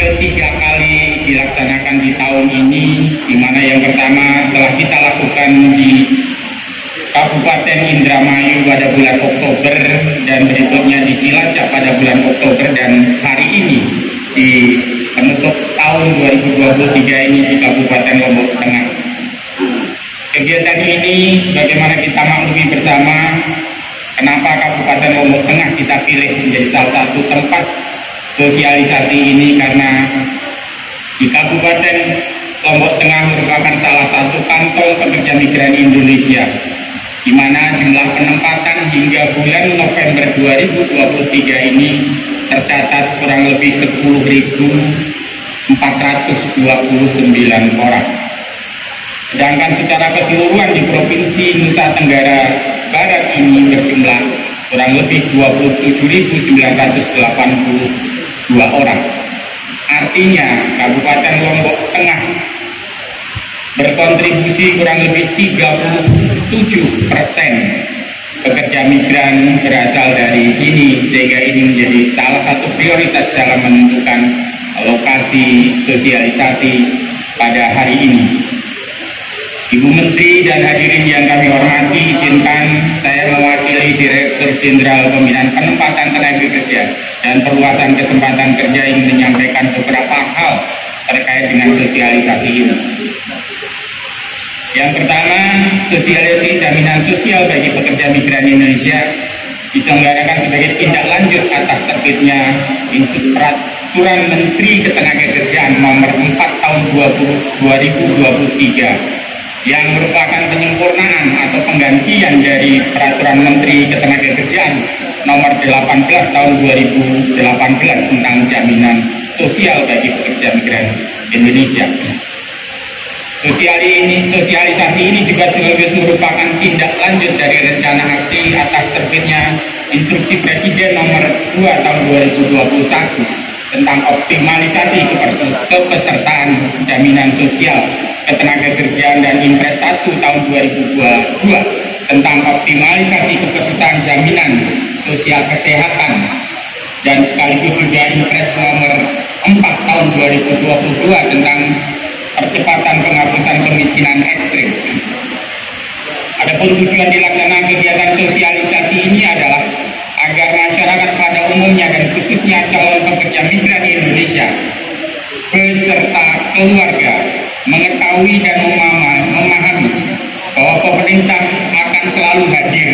ketiga kali dilaksanakan di tahun ini, di mana yang pertama telah kita lakukan di Kabupaten Indramayu pada bulan Oktober, dan berikutnya di Cilacap pada bulan Oktober, dan hari ini di penutup tahun 2023 ini di Kabupaten Lombok Tengah. Kegiatan ini sebagaimana kita maklumi bersama, kenapa Kabupaten Lombok Tengah kita pilih menjadi salah satu tempat sosialisasi ini, karena di Kabupaten Lombok Tengah merupakan salah satu kantong pekerja migran Indonesia, di mana jumlah penempatan hingga bulan November 2023 ini tercatat kurang lebih 10.429 orang. Sedangkan secara keseluruhan di Provinsi Nusa Tenggara Barat ini berjumlah kurang lebih 27.982 orang. Artinya Kabupaten Lombok Tengah berkontribusi kurang lebih 37% pekerja migran berasal dari sini, sehingga ini menjadi salah satu prioritas dalam menentukan lokasi sosialisasi pada hari ini. Ibu Menteri dan hadirin yang kami hormati, izinkan saya mewakili Direktur Jenderal Pembinaan Penempatan Tenaga Kerja dan Perluasan Kesempatan Kerja ingin menyampaikan beberapa hal terkait dengan sosialisasi ini. Yang pertama, sosialisasi jaminan sosial bagi pekerja migran Indonesia diselenggarakan sebagai tindak lanjut atas terbitnya Peraturan Menteri Ketenagakerjaan Nomor 4 Tahun 2023 yang merupakan penyempurnaan atau penggantian dari Peraturan Menteri Ketenagakerjaan Nomor 18 Tahun 2018 tentang jaminan sosial bagi pekerja migran Indonesia. Sosialisasi ini juga sekaligus merupakan tindak lanjut dari rencana aksi atas terbitnya Instruksi Presiden Nomor 2 Tahun 2021 tentang optimalisasi kepesertaan jaminan sosial ketenagakerjaan dan Impres 1 tahun 2022 tentang optimalisasi kepesertaan jaminan sosial kesehatan, dan sekaligus juga Impres nomor 4 tahun 2022 tentang percepatan penghapusan kemiskinan ekstrim. Adapun tujuan dilaksanakan kegiatan sosialisasi ini adalah agar masyarakat pada umumnya dan khususnya calon pekerja migran Indonesia beserta keluarga mengetahui dan memahami bahwa pemerintah akan selalu hadir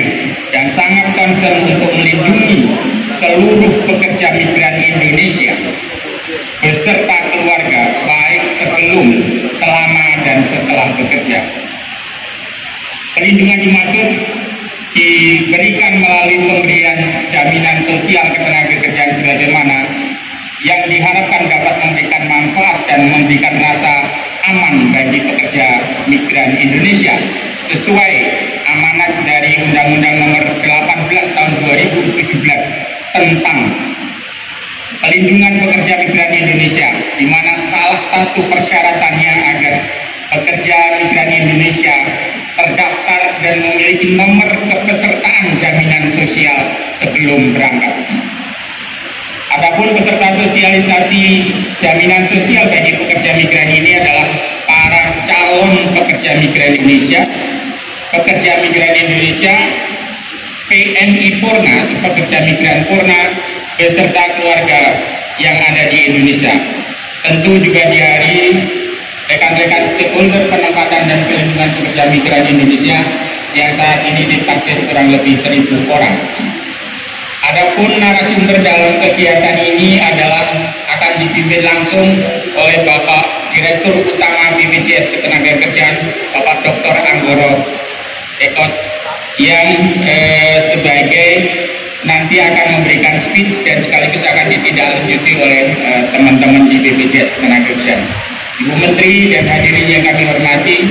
dan sangat concern untuk melindungi seluruh pekerja migran Indonesia beserta keluarga, baik sebelum, selama, dan setelah bekerja. Perlindungan dimaksud diberikan melalui pemberian jaminan sosial ketenagakerjaan sebagaimana yang diharapkan dapat memberikan manfaat dan memberikan rasa aman bagi pekerja migran Indonesia sesuai amanat dari Undang-Undang Nomor 18 Tahun 2017 tentang pelindungan pekerja migran Indonesia, di mana salah satu persyaratannya agar pekerja migran Indonesia terdaftar dan memiliki nomor kepesertaan jaminan sosial sebelum berangkat. Adapun peserta sosialisasi jaminan sosial bagi pekerja migran ini adalah para calon pekerja migran Indonesia, pekerja migran Indonesia, PMI Purna, pekerja migran Purna, beserta keluarga yang ada di Indonesia. Tentu juga di hari rekan-rekan stakeholder penempatan dan pelindungan pekerja migran Indonesia yang saat ini ditaksir kurang lebih 1.000 orang. Adapun narasumber dalam kegiatan ini adalah akan dipimpin langsung oleh Bapak Direktur Utama BPJS Ketenagakerjaan, Bapak Dr. Anggoro Ekot, yang sebagai nanti akan memberikan speech dan sekaligus akan ditindaklanjuti oleh teman-teman di BPJS Ketenagakerjaan. Ibu Menteri dan hadirin yang kami hormati,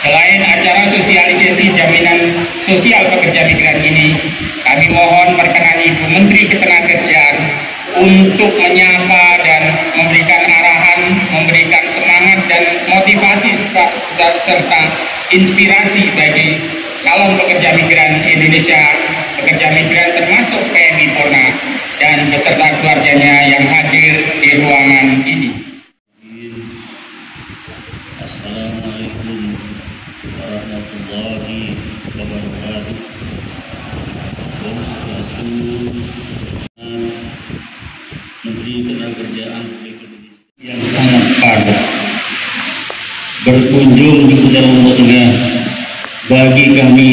selain acara sosialisasi jaminan sosial pekerja migran ini, kami mohon perkenan Ibu Menteri Ketenagakerjaan untuk menyapa dan memberikan arahan, memberikan semangat dan motivasi serta inspirasi bagi calon pekerja migran Indonesia, pekerja migran termasuk PMI Purna dan beserta keluarganya yang hadir di ruangan ini. Assalamualaikum warahmatullahi wabarakatuh. Om Swastiastu. Menteri Ketenagakerjaan Republik Indonesia yang sangat padat berkunjung di Kota Lombok Tengah. Bagi kami,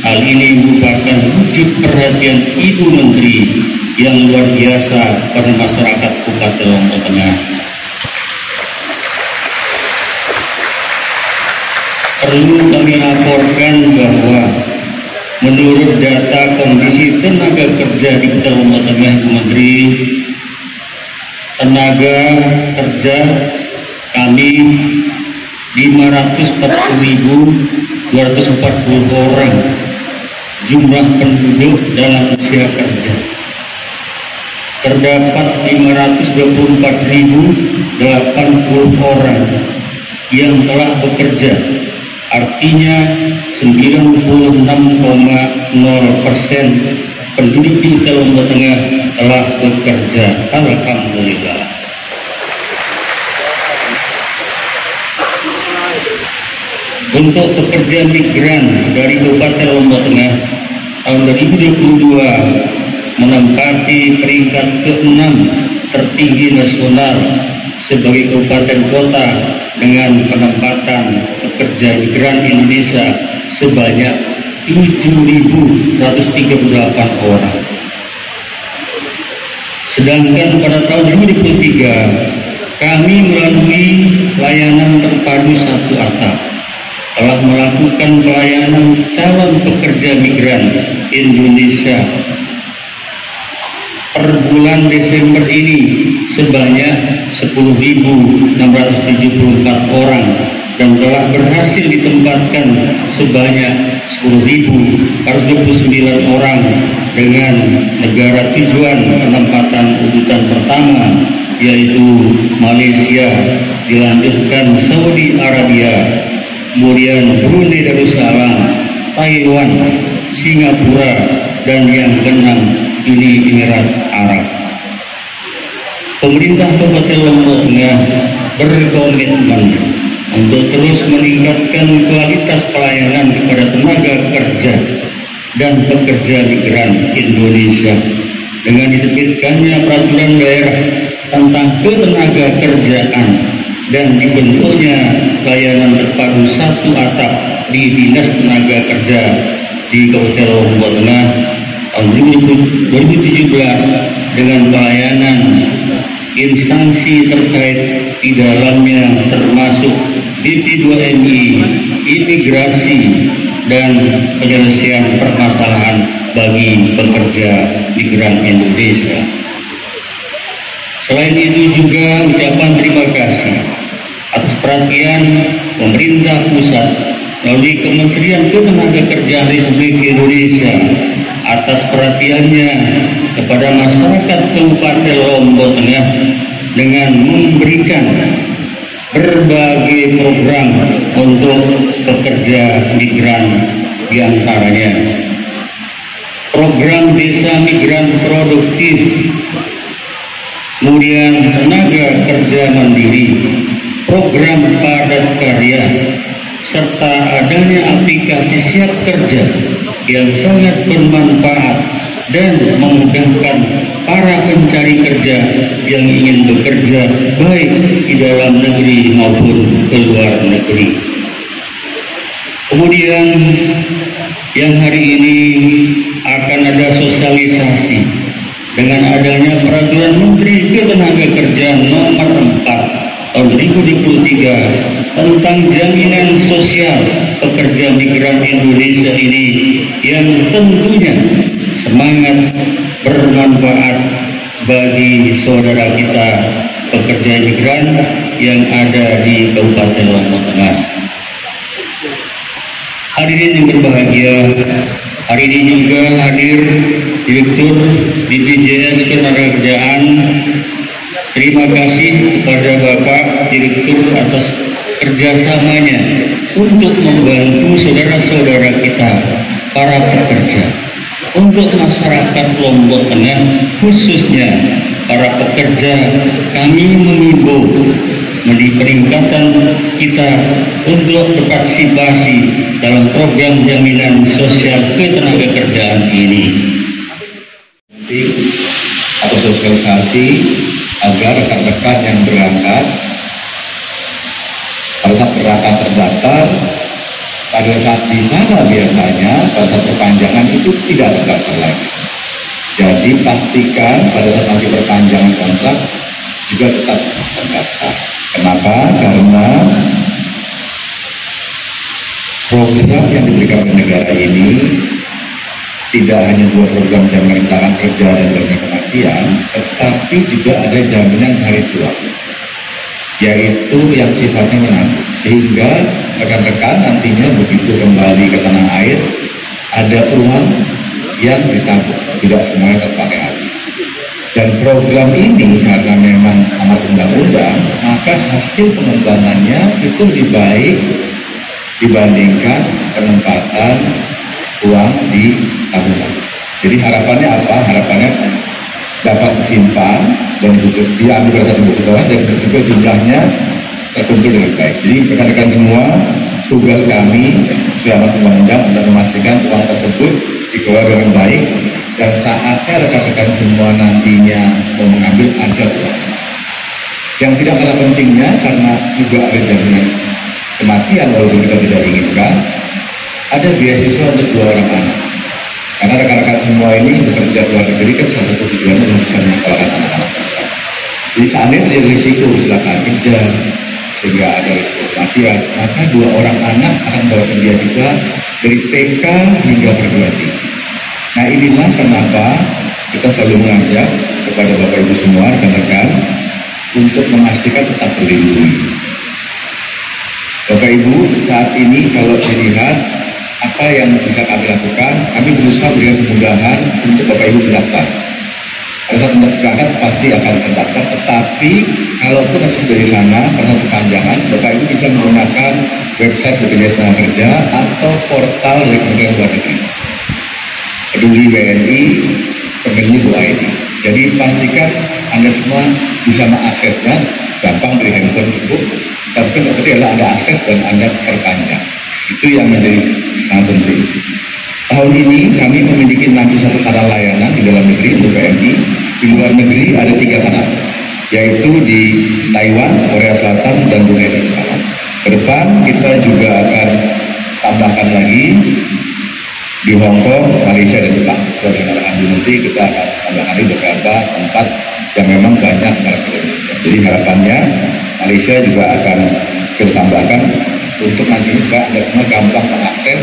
hal ini merupakan wujud perhatian Ibu Menteri yang luar biasa pada masyarakat Kabupaten Lombok Tengah. Perlu kami laporkan bahwa menurut data kondisi tenaga kerja di Kota Lombok Tengah, Ibu Menteri, tenaga kerja kami 540.240 orang jumlah penduduk dalam usia kerja. Terdapat 524.080 orang yang telah bekerja, artinya 96,0% penduduk di Kota Lombok Tengah telah bekerja. Alhamdulillah. Untuk pekerja migran dari Kabupaten Lombok Tengah tahun 2022 menempati peringkat ke-6 tertinggi nasional sebagai kabupaten kota dengan penempatan pekerja migran Indonesia sebanyak 7.138 orang. Sedangkan pada tahun 2023 kami melalui layanan terpadu satu atap telah melakukan pelayanan calon pekerja migran Indonesia per bulan Desember ini sebanyak 10.674 orang dan telah berhasil ditempatkan sebanyak 10.429 orang dengan negara tujuan penempatan urutan pertama yaitu Malaysia, dilanjutkan Saudi Arabia, kemudian Brunei Darussalam, Taiwan, Singapura, dan yang keenam Uni Emirat Arab. Pemerintah Kabupaten Lombok Tengah berkomitmen untuk terus meningkatkan kualitas pelayanan kepada tenaga kerja dan pekerja migran Indonesia dengan diterbitkannya peraturan daerah tentang ketenaga kerjaan dan dibentuknya layanan terpadu satu atap di Dinas Tenaga Kerja di Kabupaten Lombok Tengah tahun 2017 dengan pelayanan instansi terkait di dalamnya termasuk BP2MI, imigrasi, dan penyelesaian permasalahan bagi pekerja migran Indonesia. Selain itu juga ucapan terima kasih atas perhatian pemerintah pusat melalui Kementerian Ketenagakerjaan Republik Indonesia atas perhatiannya kepada masyarakat Kabupaten Lombok Tengah dengan memberikan berbagai program untuk pekerja migran, diantaranya program Desa Migran Produktif, kemudian tenaga kerja mandiri, program padat karya, serta adanya aplikasi siap kerja yang sangat bermanfaat dan memudahkan para pencari kerja yang ingin bekerja baik di dalam negeri maupun ke luar negeri. Kemudian yang hari ini akan ada sosialisasi dengan adanya peraturan Menteri Ketenagakerjaan nomor 4 tahun 2023 tentang jaminan sosial pekerja migran Indonesia ini yang tentunya semangat bermanfaat bagi saudara kita pekerja migran yang ada di Kabupaten Lombok Tengah. Hadirin yang berbahagia, hari ini juga hadir Direktur BPJS Ketenagakerjaan. Terima kasih kepada Bapak Direktur atas kerjasamanya untuk membantu saudara-saudara kita para pekerja, untuk masyarakat Lombok Tengah khususnya para pekerja, kami mengimbau menjadi peningkatan kita untuk berpartisipasi dalam program jaminan sosial ketenagakerjaan ini. Atau sosialisasi agar rekan-rekan yang berangkat pada saat berangkat terdaftar, pada saat di sana biasanya pada saat perpanjangan itu tidak terdaftar lagi. Jadi pastikan pada saat nanti perpanjangan kontrak juga tetap terdaftar. Kenapa? Karena program yang diberikan oleh negara ini tidak hanya dua program jaminan kecelakaan kerja dan jaminan kematian, tetapi juga ada jaminan hari tua, yaitu yang sifatnya menanggung, sehingga rekan-rekan nantinya begitu kembali ke tanah air ada uang yang ditabung, tidak semuanya terpakai habis. Dan program ini karena memang amat undang-undang, maka hasil pengembangannya itu lebih baik dibandingkan penempatan uang di tabungan. Jadi harapannya apa? Harapannya dapat disimpan dan diambil pada satu buku tabungan dan juga jumlahnya terkumpul dengan baik. Jadi rekan-rekan semua, tugas kami sesuai amanat undang-undang untuk memastikan uang tersebut dikelola dengan baik, dan saatnya rekan-rekan semua nantinya mau mengambil ada uang. Yang tidak kalah pentingnya karena juga ada jaminan kematian walaupun kita tidak inginkan, ada beasiswa untuk 2 orang anak. Karena rekan-rekan semua ini bekerja di luar negeri kan salah satu tujuannya untuk bisa menyekolahkan anak-anak mereka. Jadi saatnya terjadi risiko kecelakaan kerja sehingga ada risiko kematian, maka 2 orang anak akan mendapatkan beasiswa dari TK hingga perguruan tinggi. Nah inilah kenapa kita selalu mengajak kepada Bapak Ibu semua rekan-rekan untuk memastikan tetap terlindungi. Bapak Ibu, saat ini kalau dilihat apa yang bisa kami lakukan, kami berusaha memberikan kemudahan untuk Bapak Ibu mendaftar. Pada saat berangkat pasti akan terdaftar, tetapi kalaupun nanti sudah di sana, pada saat perpanjangan, Bapak Ibu bisa menggunakan website BPJS Tenaga atau portal dari Kementerian Luar Negeri, Peduli WNI, Kemenlu.id. Jadi pastikan Anda semua bisa mengaksesnya, gampang dari handphone cukup, tapi yang penting adalah Anda akses dan Anda perpanjang. Itu yang menjadi sangat penting. Tahun ini kami memiliki 61 kanal layanan di dalam negeri untuk PMI. Di luar negeri ada 3 kanal, yaitu di Taiwan, Korea Selatan, dan Brunei Darussalam. Ke depan kita juga akan tambahkan lagi di Hong Kong, Malaysia, dan Jepang. Sesuai dengan arahan Bu Menteri, kita akan tambahkan di beberapa tempat yang memang banyak masyarakat Indonesia. Jadi harapannya Malaysia juga akan kita tambahkan untuk nanti juga Anda semua gampang mengakses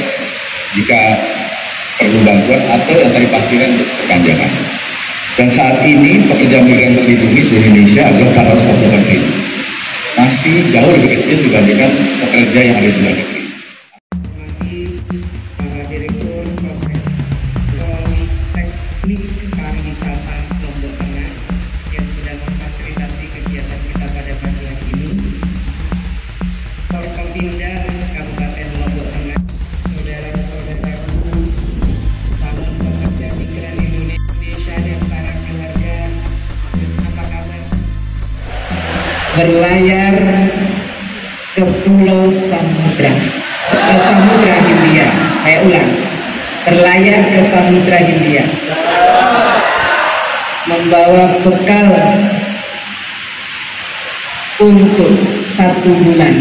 jika perlu bantuan atau yang tadi pastikan untuk perpanjangan. Dan saat ini pekerja migran terlindungi seluruh Indonesia adalah 448.000. Masih jauh lebih kecil dibandingkan pekerja yang ada di luar negeri. Para Direktur Teknik Pariwisata Lombok Tengah yang sudah memfasilitasi kegiatan kita pada pagi hari ini, Forkopimda Kabupaten Lombok Tengah, saudara-saudaraku, calon pekerja migran Indonesia dan para keluarga, apa kabar? Berlayar ke Pulau Samudra Hindia. Saya ulang, berlayar ke Samudra Hindia, membawa bekal untuk 1 bulan.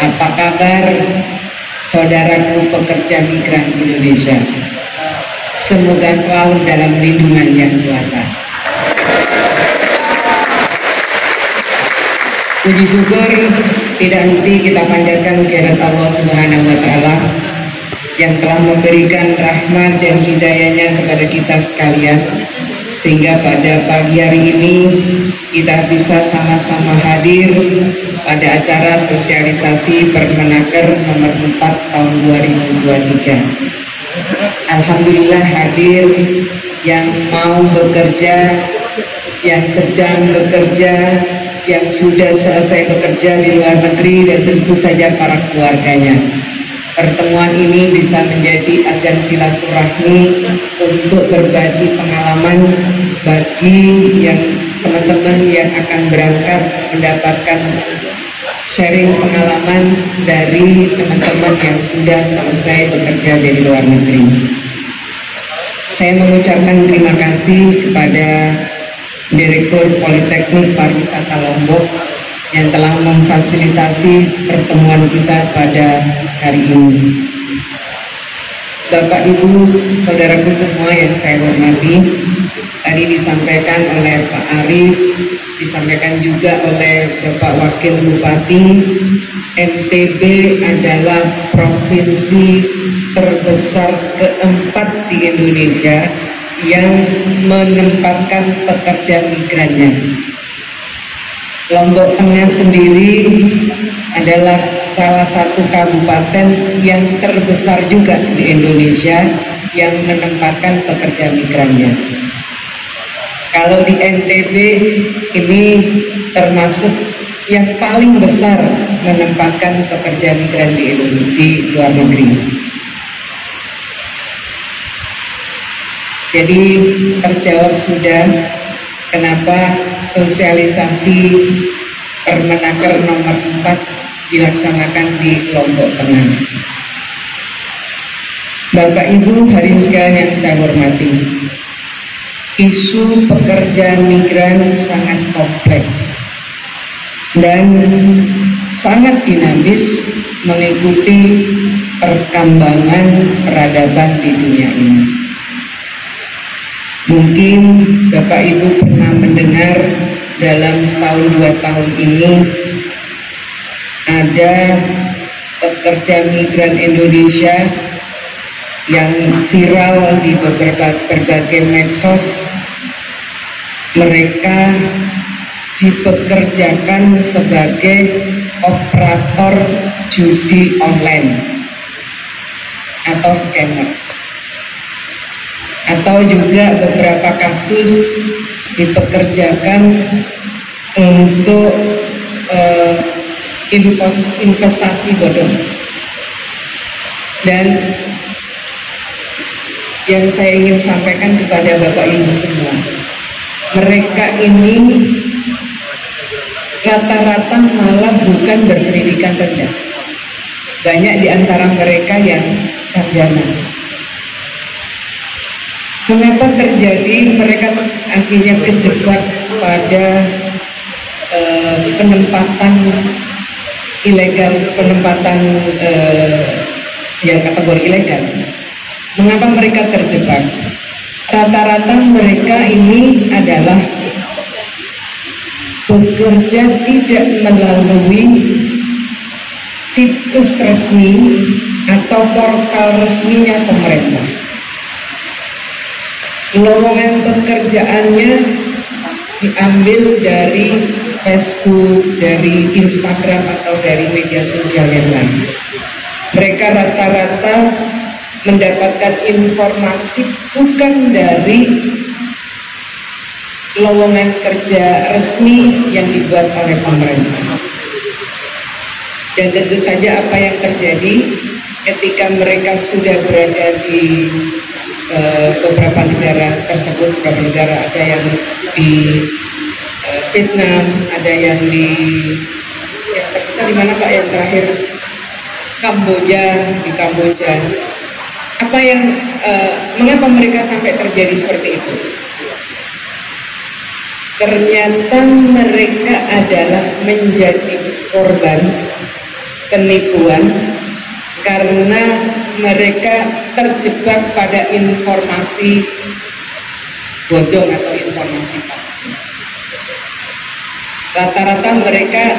Apa kabar saudaraku pekerja migran Indonesia? Semoga selalu dalam lindungan yang kuasa. Puji syukur tidak henti kita panjatkan kehadirat Allah Subhanahu wa Ta'ala yang telah memberikan rahmat dan hidayahnya kepada kita sekalian, sehingga pada pagi hari ini kita bisa sama-sama hadir pada acara sosialisasi Permenaker nomor 4 tahun 2023. Alhamdulillah hadir yang mau bekerja, yang sedang bekerja, yang sudah selesai bekerja di luar negeri, dan tentu saja para keluarganya. pertemuan ini bisa menjadi ajang silaturahmi untuk berbagi pengalaman bagi yang teman-teman yang akan berangkat, mendapatkan sharing pengalaman dari teman-teman yang sudah selesai bekerja dari luar negeri. Saya mengucapkan terima kasih kepada Direktur Politeknik Pariwisata Lombok yang telah memfasilitasi pertemuan kita pada hari ini. Bapak, Ibu, saudaraku semua yang saya hormati, tadi disampaikan oleh Pak Aris, disampaikan juga oleh Bapak Wakil Bupati, NTB adalah provinsi terbesar keempat di Indonesia yang menempatkan pekerja migrannya. Lombok Tengah sendiri adalah salah satu kabupaten yang terbesar juga di Indonesia yang menempatkan pekerja migrannya. Kalau di NTB ini termasuk yang paling besar menempatkan pekerja migran di luar negeri. Jadi terjawab sudah kenapa sosialisasi Permenaker nomor 4 dilaksanakan di Lombok Tengah. Bapak Ibu hadirin sekalian yang saya hormati, isu pekerja migran sangat kompleks dan sangat dinamis mengikuti perkembangan peradaban di dunia ini. Mungkin Bapak Ibu pernah mendengar dalam setahun 2 tahun ini ada pekerja migran Indonesia yang viral di berbagai medsos. Mereka dipekerjakan sebagai operator judi online atau scammer. Atau juga beberapa kasus dipekerjakan untuk investasi bodong. Dan yang saya ingin sampaikan kepada Bapak Ibu semua, mereka ini rata-rata malah bukan berpendidikan rendah. Banyak di antara mereka yang sarjana. Mengapa terjadi mereka akhirnya kejebak pada penempatan ilegal, penempatan yang kategori ilegal? Mengapa mereka terjebak? Rata-rata mereka ini adalah bekerja tidak melalui situs resmi atau portal resminya pemerintah. Lowongan pekerjaannya diambil dari Facebook, dari Instagram atau dari media sosial yang lain. Mereka rata-rata mendapatkan informasi bukan dari lowongan kerja resmi yang dibuat oleh pemerintah. Dan tentu saja apa yang terjadi ketika mereka sudah berada di beberapa negara tersebut, beberapa negara, ada yang di Vietnam, ada yang di yang terbesar di mana Pak yang terakhir Kamboja, di Kamboja. Apa yang mengapa mereka sampai terjadi seperti itu? Ternyata mereka adalah menjadi korban penipuan karena mereka terjebak pada informasi bodong atau informasi palsu. Rata-rata mereka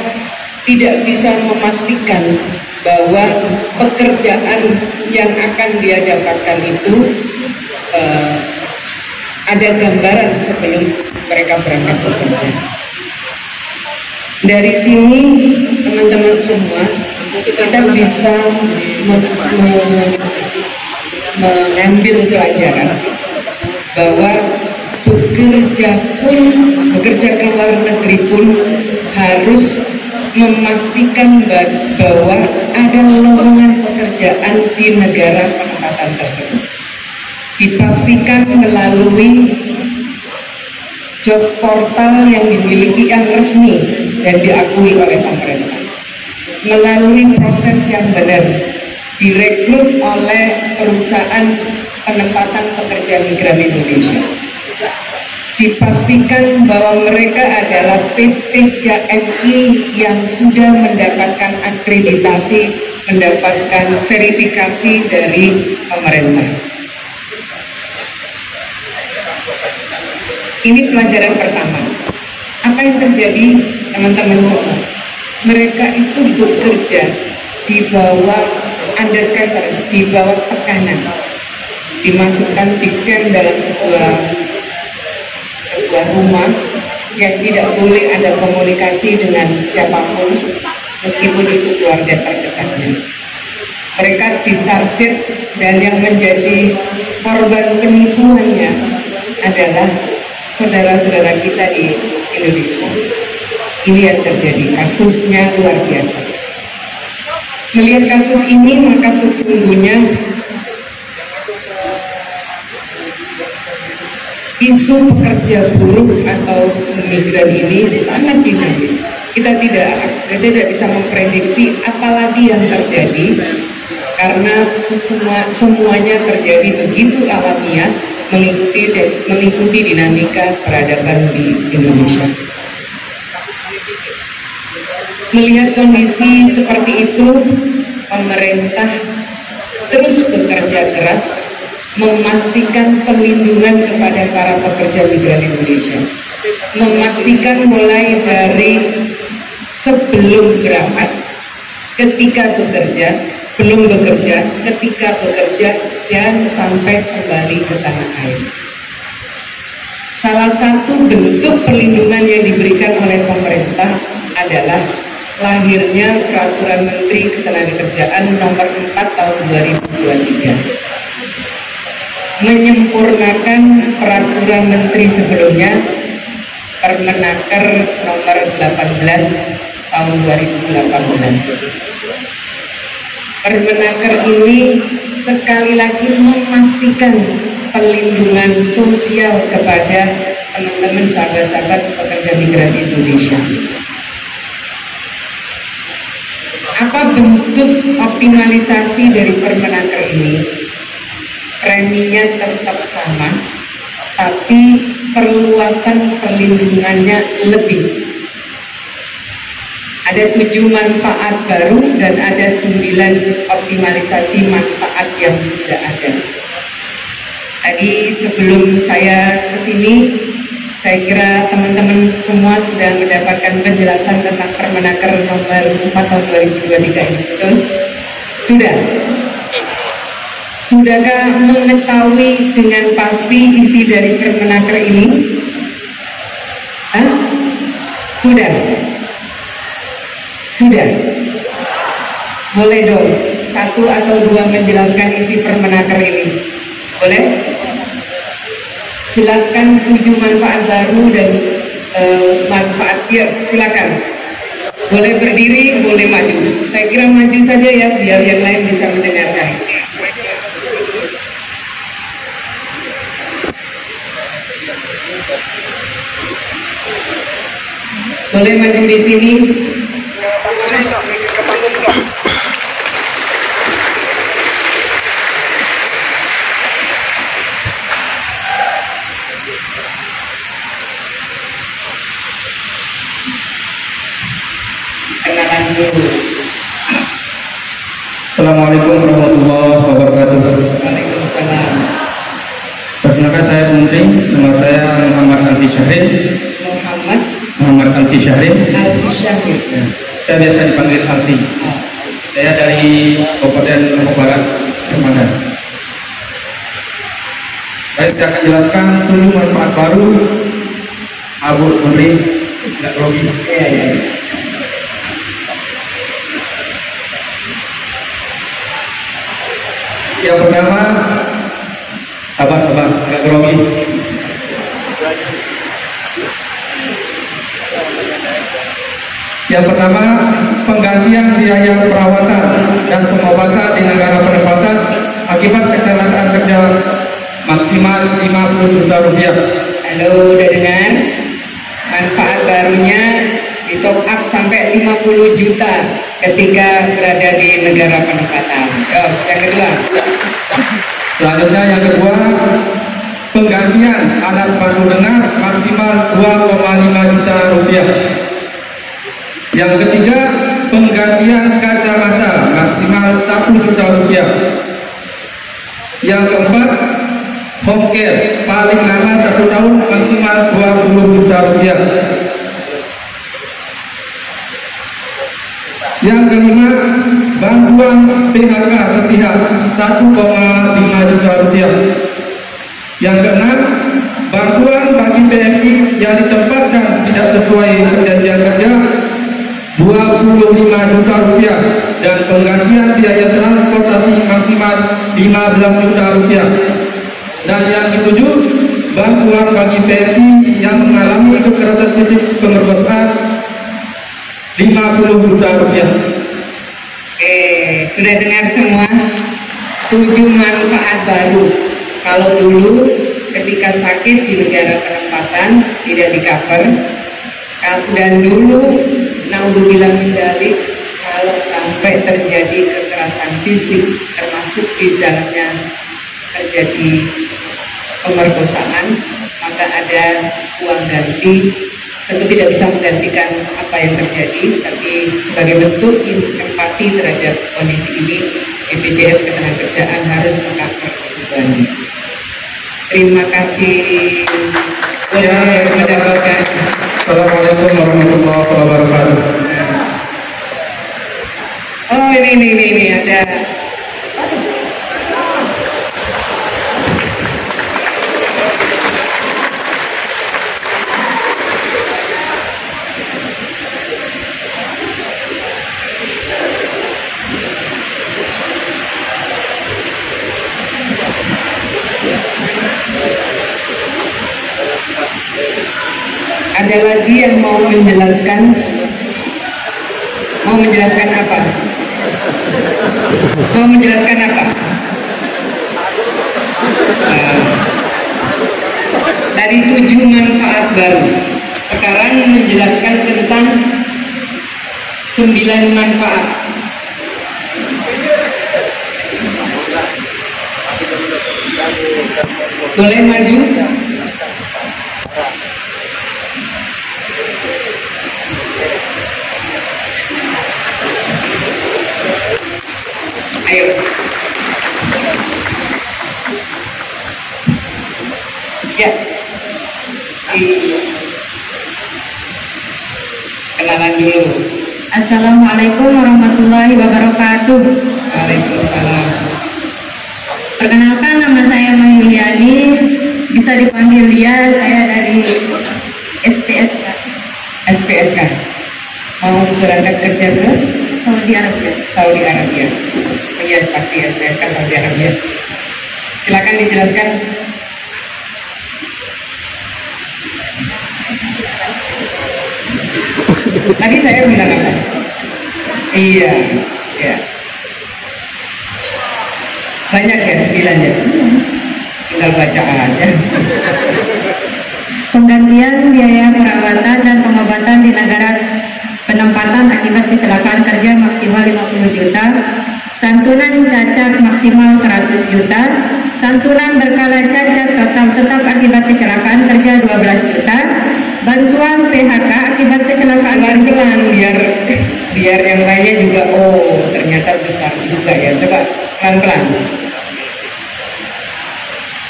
tidak bisa memastikan bahwa pekerjaan yang akan dia dapatkan itu ada gambaran sebelum mereka berangkat bekerja. Dari sini teman-teman semua, kita bisa mengambil pelajaran bahwa bekerja ke luar negeri pun harus memastikan bahwa ada lowongan pekerjaan di negara penempatan tersebut. Dipastikan melalui job portal yang dimiliki yang resmi dan diakui oleh pemerintah, melalui proses yang benar, direkrut oleh perusahaan penempatan pekerja migran Indonesia. Dipastikan bahwa mereka adalah P3MI yang sudah mendapatkan akreditasi, mendapatkan verifikasi dari pemerintah. Ini pelajaran pertama. Apa yang terjadi, teman-teman semua? Mereka itu bekerja di bawah under pressure, di bawah tekanan, dimasukkan di camp dalam sebuah rumah yang tidak boleh ada komunikasi dengan siapapun, meskipun itu keluarga terdekatnya. Mereka ditarget, dan yang menjadi korban penipuannya adalah saudara-saudara kita di Indonesia. Ini yang terjadi, kasusnya luar biasa. Melihat kasus ini, maka sesungguhnya isu pekerja buruh atau migran ini sangat dinamis. Kita tidak bisa memprediksi apalagi yang terjadi, karena semuanya terjadi begitu alamiah, mengikuti dinamika peradaban di Indonesia. Melihat kondisi seperti itu, pemerintah terus bekerja keras memastikan perlindungan kepada para pekerja migran Indonesia, memastikan mulai dari sebelum berangkat, ketika bekerja, sebelum bekerja, ketika bekerja, dan sampai kembali ke tanah air. Salah satu bentuk perlindungan yang diberikan oleh pemerintah adalah lahirnya Peraturan Menteri Ketenagakerjaan Nomor 4 Tahun 2023, menyempurnakan Peraturan Menteri sebelumnya, Permenaker Nomor 18 Tahun 2018. Permenaker ini sekali lagi memastikan perlindungan sosial kepada teman-teman sahabat-sahabat pekerja migran Indonesia. Apa bentuk optimalisasi dari Permenaker ini? Preminya tetap sama, tapi perluasan perlindungannya lebih. Ada 7 manfaat baru dan ada 9 optimalisasi manfaat yang sudah ada. Tadi sebelum saya ke sini, saya kira teman-teman semua sudah mendapatkan penjelasan tentang Permenaker Nomor 4 Tahun 2023 ini, betul? Sudah? Sudahkah mengetahui dengan pasti isi dari Permenaker ini? Hah? Sudah? Sudah? Boleh dong, 1 atau 2 menjelaskan isi Permenaker ini. Boleh? Jelaskan 7 manfaat baru dan manfaat, ya silakan. Boleh berdiri, boleh maju. Saya kira maju saja ya, biar yang lain bisa mendengarkan. Boleh maju di sini. Kenalan dulu. Assalamualaikum warahmatullahi wabarakatuh. Waalaikumsalam. Perkenalkan, saya Menteri, nama saya Muhammad Alfi Syahrin. Muhammad Alfi Syahrin. Alfi Syahrin. Saya biasa dipanggil Alfi. Saya dari Kabupaten Lombok Barat, Ramadan. Baik, saya akan jelaskan 7 manfaat baru Abu Menteri, tidak grogi. Ya. Yang pertama, sabar, tidak grogi. Yang pertama, penggantian biaya perawatan dan pengobatan di negara penempatan akibat kecelakaan kerja maksimal 50 juta rupiah. Halo, udah dengar? Manfaat barunya di top up sampai 50 juta ketika berada di negara penempatan. Yang kedua. Selanjutnya yang kedua, penggantian alat bantu dengar maksimal 2,5 juta rupiah. Yang ketiga, penggantian kacamata maksimal 1 juta rupiah. Yang keempat, home care paling lama 1 tahun maksimal 20 juta rupiah. Yang kelima, bantuan PHK sepihak 1,5 juta rupiah. Yang keenam, bantuan bagi PMI yang ditempatkan tidak sesuai perjanjian kerja 25 juta rupiah dan penggantian biaya transportasi maksimal 15 juta rupiah. Dan yang ketujuh, bantuan bagi PMI yang mengalami kekerasan fisik pemerkosaan 50 juta rupiah. Sudah dengar semua? 7 manfaat baru. Kalau dulu ketika sakit di negara penempatan tidak di cover, dan dulu naudzubillah min dzalik, kalau sampai terjadi kekerasan fisik termasuk di dalamnya terjadi pemerkosaan, maka ada uang ganti. Tentu tidak bisa menggantikan apa yang terjadi, tapi sebagai bentuk empati terhadap kondisi ini, BPJS Ketenagakerjaan harus mengcover kebutuhannya. Terima kasih sudah mendapatkan. Assalamualaikum warahmatullahi wabarakatuh. Oh, ini ada. Ada lagi yang mau menjelaskan? Mau menjelaskan apa? Mau menjelaskan apa? Dari 7 manfaat baru, sekarang menjelaskan tentang 9 manfaat. Boleh maju? Ayo. Ya. Kenalan dulu. Assalamualaikum warahmatullahi wabarakatuh. Waalaikumsalam. Perkenalkan, nama saya Mayuliani, bisa dipanggil Lia. Saya dari SPSK. SPSK. Mau berangkat kerja ke Saudi Arabia. Saudi Arabia. Iya, pasti SPSK Saudi Arabia. Silakan dijelaskan. Tadi saya bilang apa? Iya, ya. Banyak ya 9 ya. Tinggal baca aja. Penggantian biaya perawatan dan pengobatan di negara penempatan akibat kecelakaan kerja maksimal 50 juta, santunan cacat maksimal 100 juta, santunan berkala cacat total tetap akibat kecelakaan kerja 12 juta, bantuan PHK akibat kecelakaan Pelan-pelan biar yang lainnya juga ternyata besar juga ya. Coba pelan-pelan.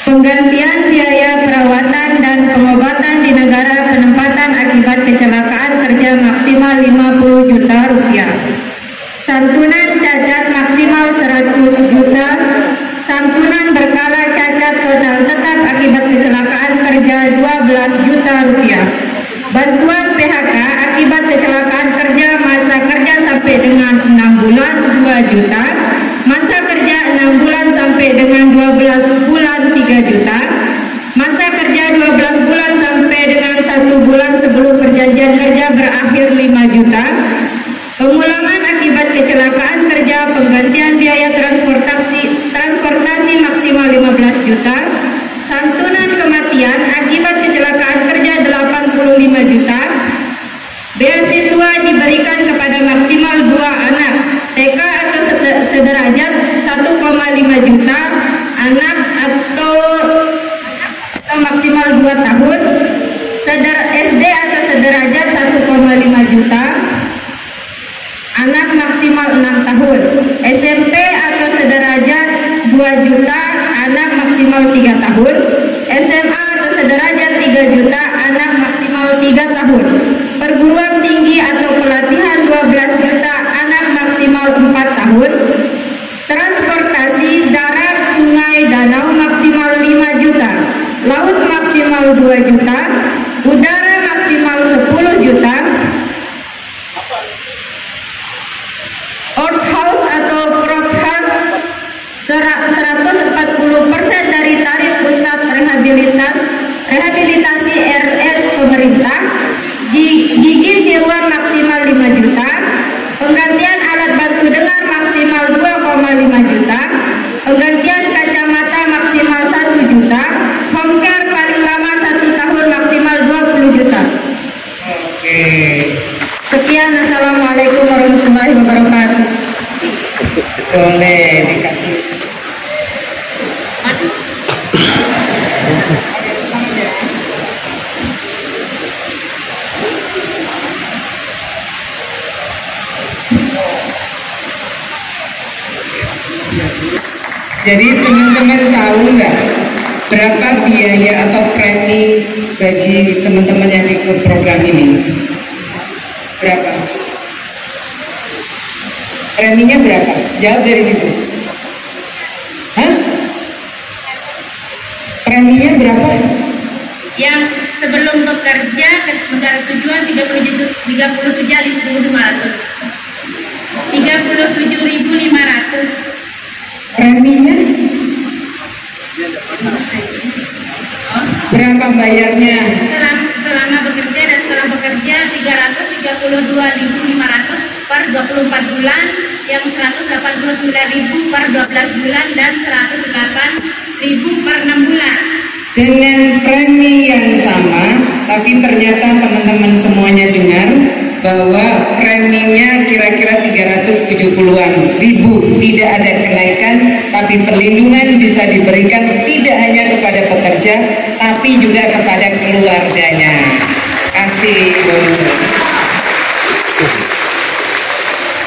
Penggantian biaya perawatan dan pengobatan di negara penempatan akibat kecelakaan kerja maksimal 50 juta rupiah. Santunan cacat maksimal 100 juta. Santunan berkala cacat total tetap akibat kecelakaan kerja 12 juta rupiah. Bantuan PHK akibat kecelakaan kerja masa kerja sampai dengan 6 bulan 2 juta. Masa kerja 6 bulan sampai dengan 12 bulan 3 juta. Masa kerja 12 bulan sampai dengan 1 bulan sebelum perjanjian perjanjian kerja berakhir 5 juta, pengulangan akibat kecelakaan kerja penggantian biaya transportasi maksimal 15 juta, santunan kematian akibat kecelakaan kerja 85 juta, beasiswa diberikan kepada maksimal 2 anak TK atau sederajat 1,5 juta, anak atau maksimal 2 tahun, SD atau sederajat 1,5 juta, anak maksimal 6 tahun, SMP atau sederajat 2 juta, anak maksimal 3 tahun, SMA atau sederajat 3 juta, anak maksimal 3 tahun, perguruan tinggi atau pelatihan 12 juta, anak maksimal 4 tahun, transportasi darat, sungai, danau maksimal 5 juta, laut maksimal 2 juta, udara maksimal 10 juta, outhouse atau crowdhouse 140% dari tarif pusat rehabilitasi RS pemerintah, gigi tiruan maksimal 5 juta, penggantian alat bantu dengar maksimal 2,5 juta, penggantian kacamata maksimal 1 juta, home care paling lama 1 tahun maksimal 20 juta. Oke. Sekian, assalamualaikum warahmatullahi wabarakatuh. Boleh dikasih. Jadi teman-teman tahu nggak berapa biaya atau premi bagi teman-teman yang ikut program ini? Berapa? Preminya berapa? Jawab dari situ. Hah? Preminya berapa? Yang sebelum bekerja ke negara tujuan 37.500. 37.500. Preminya? Berapa bayarnya? Selama bekerja dan setelah bekerja 332.500 per 24 bulan, yang 189.000 per 12 bulan dan 108.000 per 6 bulan. Dengan premi yang sama, tapi ternyata teman-teman semuanya dengar bahwa preminya kira-kira 370-an ribu, tidak ada kenaikan, tapi perlindungan bisa diberikan tidak hanya kepada pekerja, tapi juga kepada keluarganya. Kasih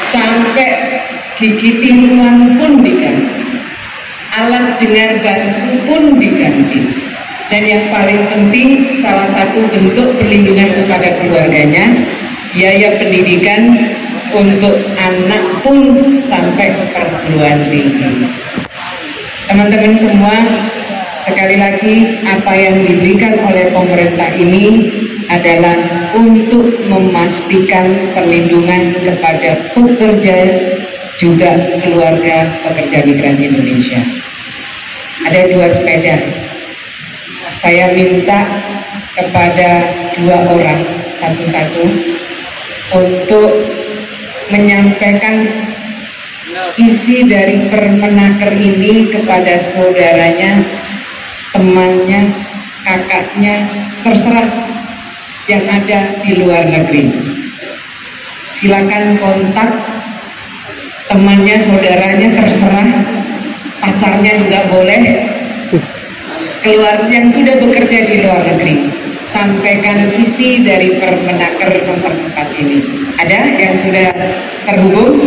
sampai gigi tiruan pun diganti, alat dengar bantu pun diganti, dan yang paling penting salah satu bentuk perlindungan kepada keluarganya, biaya pendidikan untuk anak pun sampai perguruan tinggi. Teman-teman semua, sekali lagi apa yang diberikan oleh pemerintah ini adalah untuk memastikan perlindungan kepada pekerja juga keluarga pekerja migran Indonesia. Ada 2 sepeda. Saya minta kepada 2 orang satu-satu untuk menyampaikan isi dari Permenaker ini kepada saudaranya, temannya, kakaknya, terserah yang ada di luar negeri. Silakan kontak temannya, saudaranya, terserah, pacarnya juga boleh, keluarga yang sudah bekerja di luar negeri. Sampaikan isi dari Permenaker nomor 4 ini. Ada yang sudah terhubung?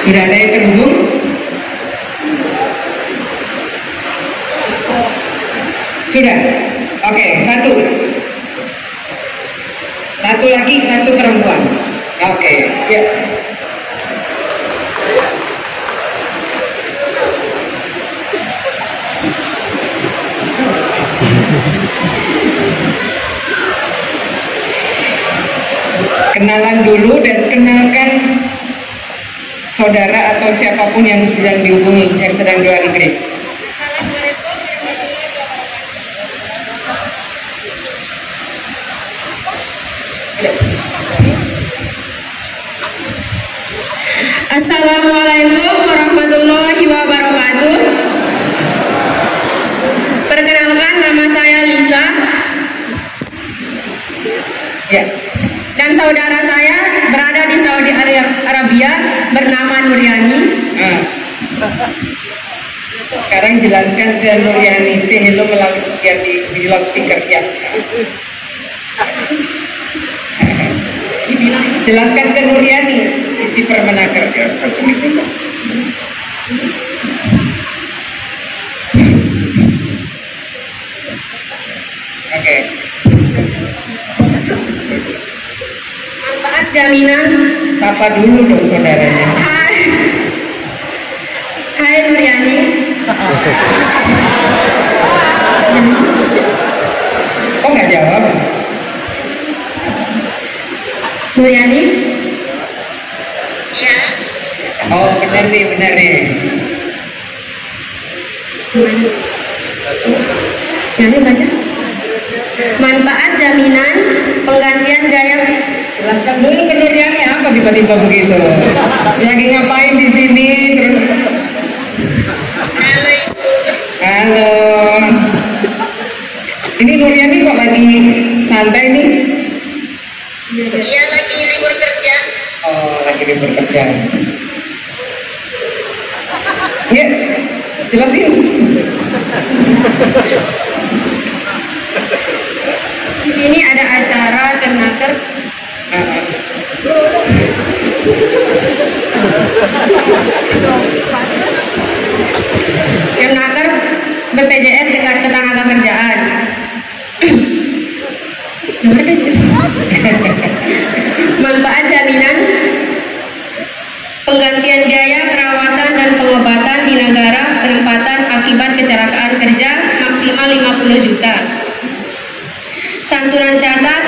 Sudah ada yang terhubung? Sudah? Oke, satu lagi, satu perempuan. Oke, ya. kenalan dulu dan kenalkan saudara atau siapapun yang sedang dihubungi, yang sedang di luar negeri. Assalamualaikum warahmatullahi wabarakatuh. Perkenalkan, nama saya Lisa. Ya. Dan saudara saya berada di Saudi Arabia bernama Nuryani. Sekarang jelaskan ke Nuryani, say hello melalui yang di loudspeaker ya. Jelaskan ke Nuryani isi Permenaker. Oke. Manfaat jaminan. Sapa dulu dong saudaranya. Hai Nuryani. Kok nggak jawab? Nuryani. Ya. Oh benar nih. Yang baca. Manfaat jaminan penggantian biaya. Jelaskan dulu ke Nuryani apa tiba-tiba begitu? Lagi ngapain di sini terus? Halo Ibu. Halo. Ini Nuryani kok lagi santai nih? Iya, lagi libur kerja. Oh, lagi libur kerja. Ya, jelasin. Di sini ada acara Kemenaker. Kemenaker BPJS ketenaga kerjaan. Manfaat jaminan penggantian biaya perawatan dan pengobatan di negara penempatan akibat kecelakaan kerja maksimal 50 juta. Santunan catat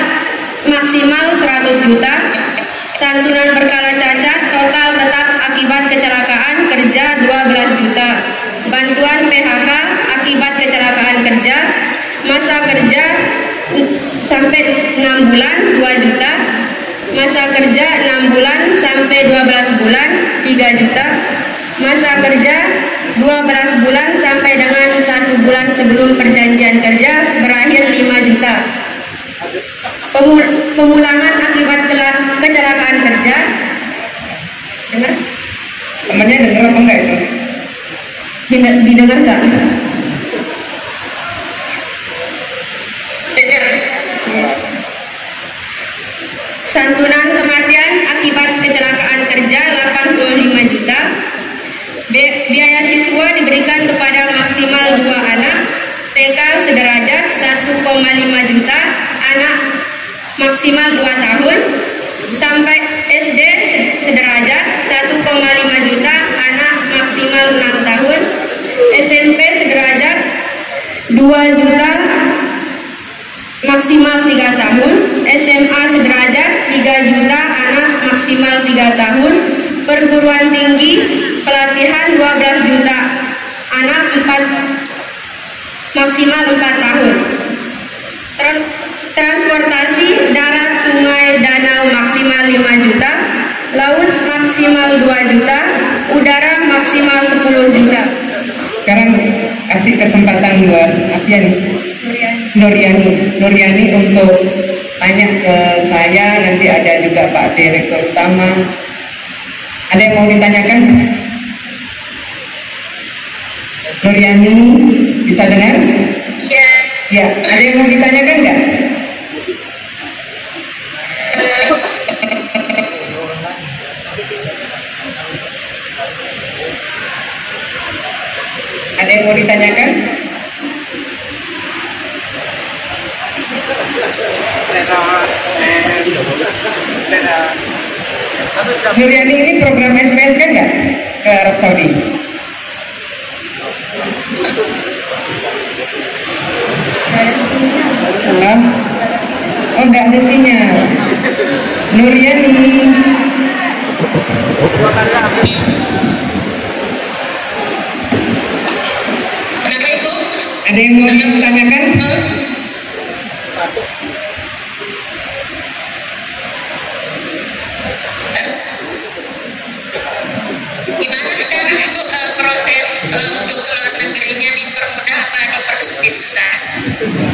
maksimal 100 juta. Santunan berkala cacat total tetap akibat kecelakaan kerja 12 juta. Bantuan PHK akibat kecelakaan kerja masa kerja sampai 6 bulan 2 juta. Masa kerja 6 bulan sampai 12 bulan 3 juta. Masa kerja 12 bulan sampai dengan 1 bulan sebelum perjanjian kerja berakhir 5 juta. Pemulangan akibat kecelakaan kerja. Dengar? Temennya denger apa enggak itu? Didengar nggak? Dengar. Santunan kematian akibat kecelakaan kerja 85 juta. Biaya siswa diberikan kepada maksimal 2 anak. TK sederajat 1,5 juta. Anak maksimal 2 tahun. Sampai SD sederajat 1,5 juta. Anak maksimal 6 tahun. SMP sederajat 2 juta maksimal 3 tahun. SMA sederajat 3 juta, anak maksimal 3 tahun. Perguruan tinggi pelatihan 12 juta, anak maksimal 4 tahun. Transportasi darat, sungai, danau maksimal 5 juta. Laut maksimal 2 juta. Udara maksimal 10 juta. Sekarang kasih kesempatan buat Afian Nuryani untuk tanya ke saya, nanti ada juga Pak Direktur Utama. Ada yang mau ditanyakan? Nuryani, bisa dengar? Ya. Ya, ada yang mau ditanyakan nggak? Ada yang mau ditanyakan? Nuryani ini program SPS kan nggak ke Arab Saudi? Ada sinyal. Oh nggak ada sinyal. Nuriani. Kenapa Ibu? Ada yang mau ditanyakan? Gimana sekarang Ibu proses untuk keluar negerinya dipermudah apa dipersulit sekarang?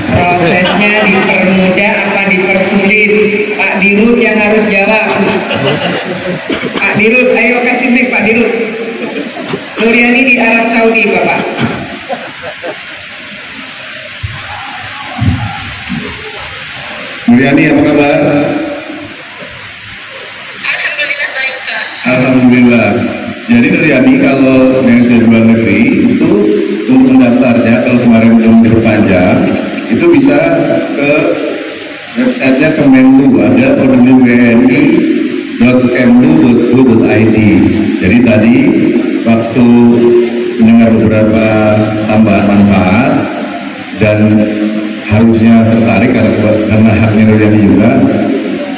Prosesnya dipermudah apa dipersulit? Pak Dirut yang harus jawab. Pak Dirut, ayo kasih mic Pak Dirut. Nuriani di Arab Saudi, Bapak. Nuriani, apa kabar? Alhamdulillah baik Pak. Alhamdulillah. Jadi Nuriani kalau yang sudah di luar negeri itu untuk mendaftarnya, kalau kemarin belum diperpanjang, itu bisa ke websitenya Kemenlu, ada www.kemlu.go.id. Jadi tadi waktu mendengar beberapa tambahan manfaat dan harusnya tertarik karena haknya Nuriani juga,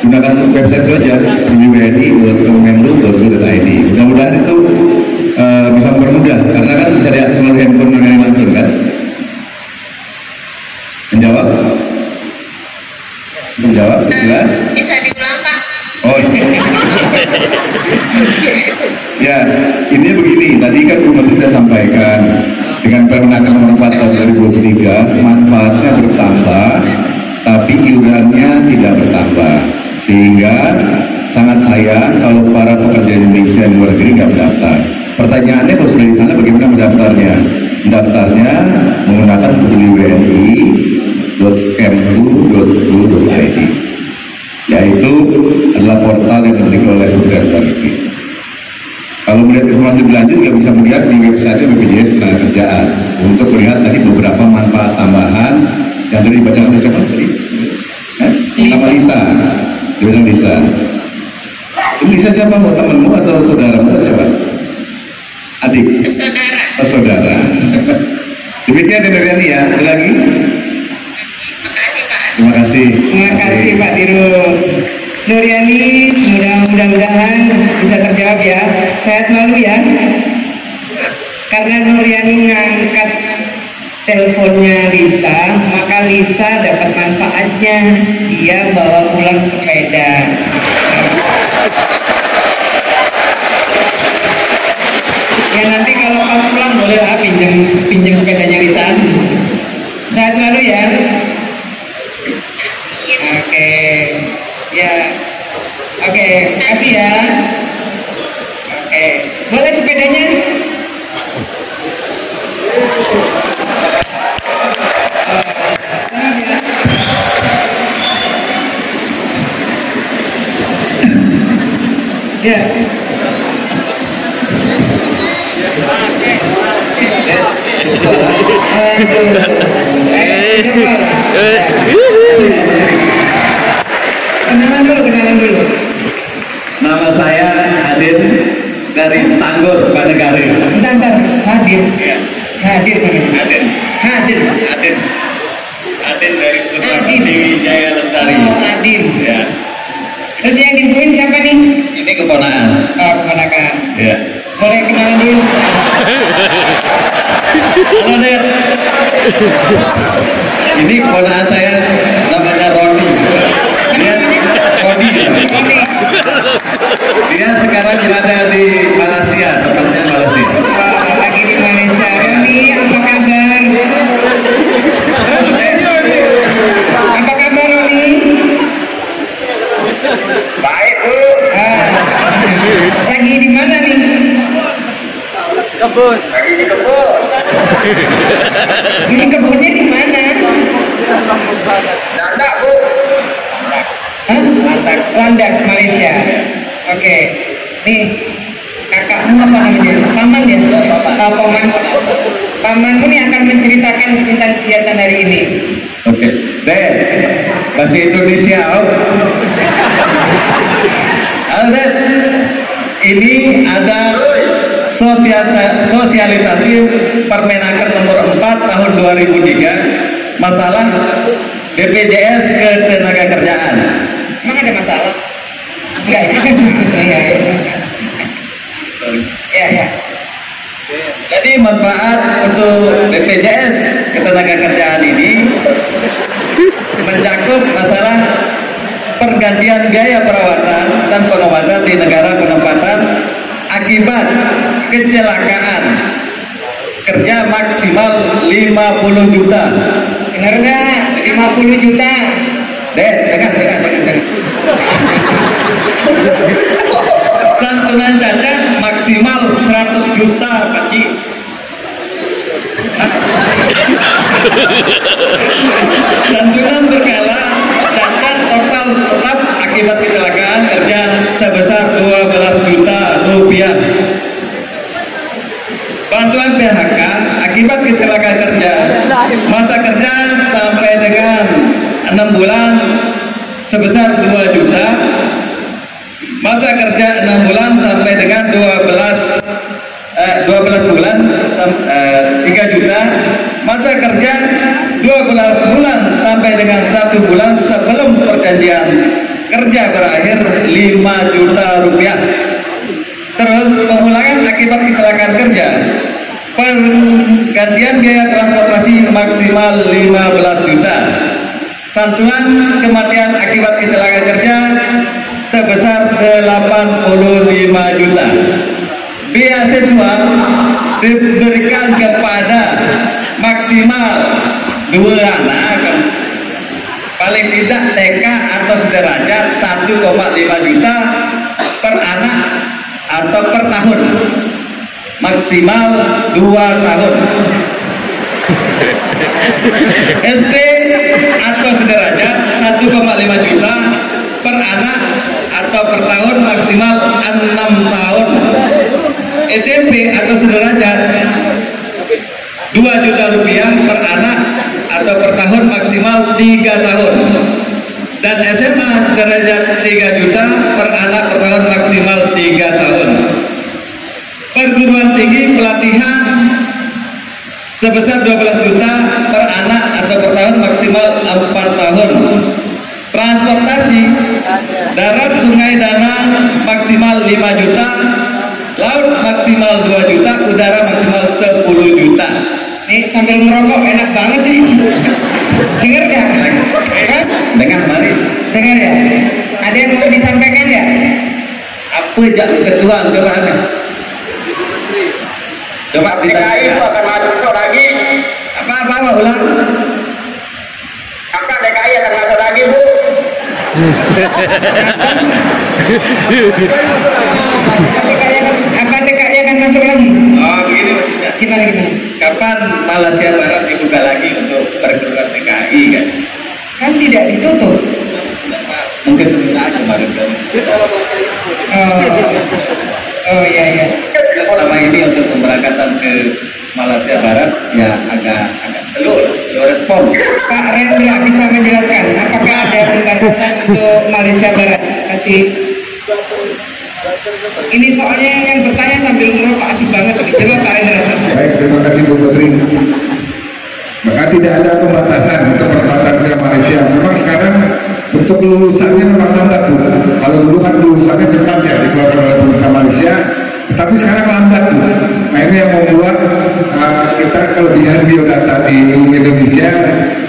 gunakan website itu aja, www.kemenlu.go.id. Mudah-mudahan itu bisa mempermudah, karena kan bisa diakses melalui handphone Nuriani langsung kan. Menjawab? Menjawab? Jelas? Bisa diulang Pak? Oh iya. Ya, intinya begini, tadi kan Bu Menteri sudah sampaikan dengan Permenaker nomor 4 tahun 2023 manfaatnya bertambah tapi iurannya tidak bertambah, sehingga sangat sayang kalau para pekerja Indonesia di luar negeri nggak mendaftar. Pertanyaannya kalau sudah di sana bagaimana mendaftarnya? Mendaftarnya menggunakan www.kemlu.go.id, yaitu adalah portal yang dimiliki oleh Kementerian Luar Negeri. Kalau melihat informasi lebih lanjut juga bisa melihat di website BPJS Tenagakerjaan untuk melihat tadi beberapa manfaat tambahan yang tadi dibacakan oleh siapa tadi? Nama Lisa, dibilang Lisa. Lisa siapa? Mau temanmu atau saudaramu atau siapa? Adik? Saudara. Oh, saudara. Demikian Nuriani ya. Ada lagi? Makasih Pak. Terima kasih. Terima kasih Pak Dirut. Nuriani, mudah-mudahan bisa terjawab ya. Sehat selalu ya. Karena Nuriani ngangkat teleponnya Lisa, maka Lisa dapat manfaatnya. Dia bawa pulang sepeda. Ya nanti kalau pas pulang boleh lah pinjam sepedanya Lisa. Sehat selalu ya. Oke, ya, oke, kasih ya. Oke, boleh sepedanya? Ya. Kenalan dulu. Nama saya Adin dari Stanggor, Banegari. Bentar, Hadir. Ya. Hadir mana? Adin dari Putra Adin. Dewi Jaya Lestari. Oh, Adin. Ya. Terus yang dihubungin siapa nih? Ini keponakan. Oh, keponakan. Ya. Boleh kenalan dulu. Halo Der. Ini keponakan saya, namanya Rodi. Dia Rodi. Dia sekarang berada di Malaysia, tempatnya Malaysia. Lagi di Malaysia. Roni, apa kabar? Apa kabar Roni? Baik Bu. Lagi di mana nih? Lagi di kebun. Ini kebunnya di mana? Landak Bu. Hah? Landak, Malaysia. Oke. Nih, kakakmu apa namanya? Paman ya? Paman. Pamanmu nih akan menceritakan tentang kegiatan hari ini. Oke. Der, bahasa Indonesia. Halo Der. Ini ada sosialisasi Permenaker nomor 4 tahun 2003 masalah BPJS Ketenagakerjaan. Emang ada masalah? Enggak. Ya. Jadi manfaat untuk BPJS Ketenagakerjaan ini mencakup masalah pergantian biaya perawatan dan pengobatan di negara penempatan akibat kecelakaan kerja maksimal 50 juta. Benar nggak? 50 juta. Dengar. Santunan cacat maksimal 100 juta, Pak Ci. Santunan berkala cacat total tetap akibat kecelakaan kerja sebesar 12 juta rupiah. Bantuan PHK akibat kecelakaan kerja masa kerja sampai dengan 6 bulan sebesar 2 juta, masa kerja 6 bulan sampai dengan 12 bulan 3 juta, masa kerja 12 bulan sampai dengan 1 bulan sebelum perjanjian kerja berakhir 5 juta rupiah. Terus pemulangan akibat kecelakaan kerja, penggantian biaya transportasi maksimal 15 juta, santunan kematian akibat kecelakaan kerja sebesar 85 juta. Beasiswa diberikan kepada maksimal 2 anak, paling tidak TK atau sederajat 1,5 juta per anak atau per tahun, maksimal 2 tahun. SD atau sederajat 1,5 juta per anak atau per tahun, maksimal 6 tahun. SMP atau sederajat 2 juta rupiah per anak atau per tahun, maksimal 3 tahun. Dan SMA sederajat 3 juta per anak per tahun, maksimal 3 tahun. Perguruan tinggi pelatihan sebesar 12 juta per anak atau per tahun, maksimal 4 tahun. Transportasi darat, sungai, danau maksimal 5 juta, laut maksimal 2 juta, udara maksimal 10 juta. Nih sambil merokok enak banget nih. Dengar nggak? Dengar mari. Dengar ya. Ada yang mau disampaikan ya? Apa jak ketua ke mana? Coba DKI itu akan masuk lagi. Apa ulang? Apa DKI akan masuk lagi, Bu? Apa TKI akan masuk lagi? Oh begini maksudnya. Gimana? Kapan Malaysia Barat dibuka lagi untuk perguruan TKI kan? Kan tidak ditutup. Mungkin kita aja kemarin kan. Oh iya. Selama ini untuk pemberangkatan ke Malaysia Barat ya agak slow respon. Pak Rendra bisa menjelaskan apakah ada pembatasan untuk Malaysia Barat? Ini soalnya yang bertanya sambil merokok asik banget. Coba Pak Rendra. Baik, terima kasih Bu Putri. Maka tidak ada pembatasan untuk penerbangan ke Malaysia. Memang sekarang untuk lulusannya memang lambat Bu. Kalau dulu kan lulusannya cepat ya dikeluarkan oleh pemerintah Malaysia, tetapi sekarang lambat Bu. Nah ini yang membuat kita kelebihan biodata di Indonesia,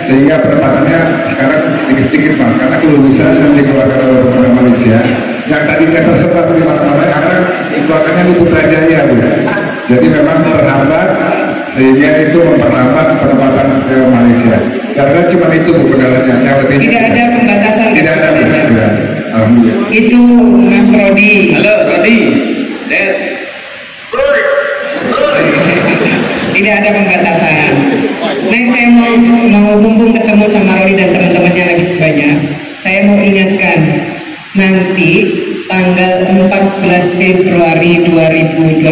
sehingga penempatannya sekarang sedikit-sedikit Mas, karena kelulusan yang dikeluarkan oleh pemerintah Malaysia yang tadinya tersebar di mana-mana sekarang dikeluarkannya di Putrajaya Bu. Jadi memang terhambat, sehingga itu memperlambat penempatan ke Malaysia. Saya rasa cuma itu Bu kendalanya, yang lebih tidak ada pembatasan. Tidak ada Bu. Alhamdulillah. Itu Mas Rodi. Halo Rodi. Tidak ada pembatasan. Nah, saya mau mumpung ketemu sama Rodi dan teman-temannya lagi banyak, saya mau ingatkan nanti tanggal 14 Februari 2024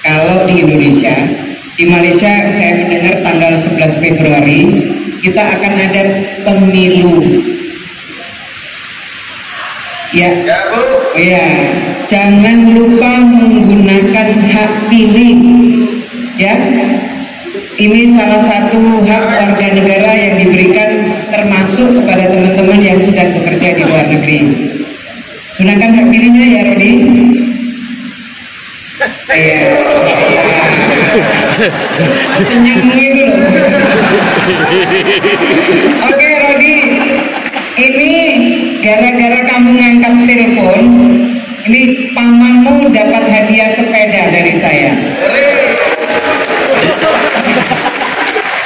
kalau di Indonesia, di Malaysia saya mendengar tanggal 11 Februari kita akan ada pemilu. Ya, ya, jangan lupa menggunakan hak pilih. Ya, ini salah satu hak warga negara yang diberikan termasuk kepada teman-teman yang sedang bekerja di luar negeri. Gunakan hak pilihnya ya Rodi. Iya. Senyum gitu loh. Oke Rodi, ini gara-gara kamu ngangkat telepon, ini pamanmu dapat hadiah sepeda dari saya.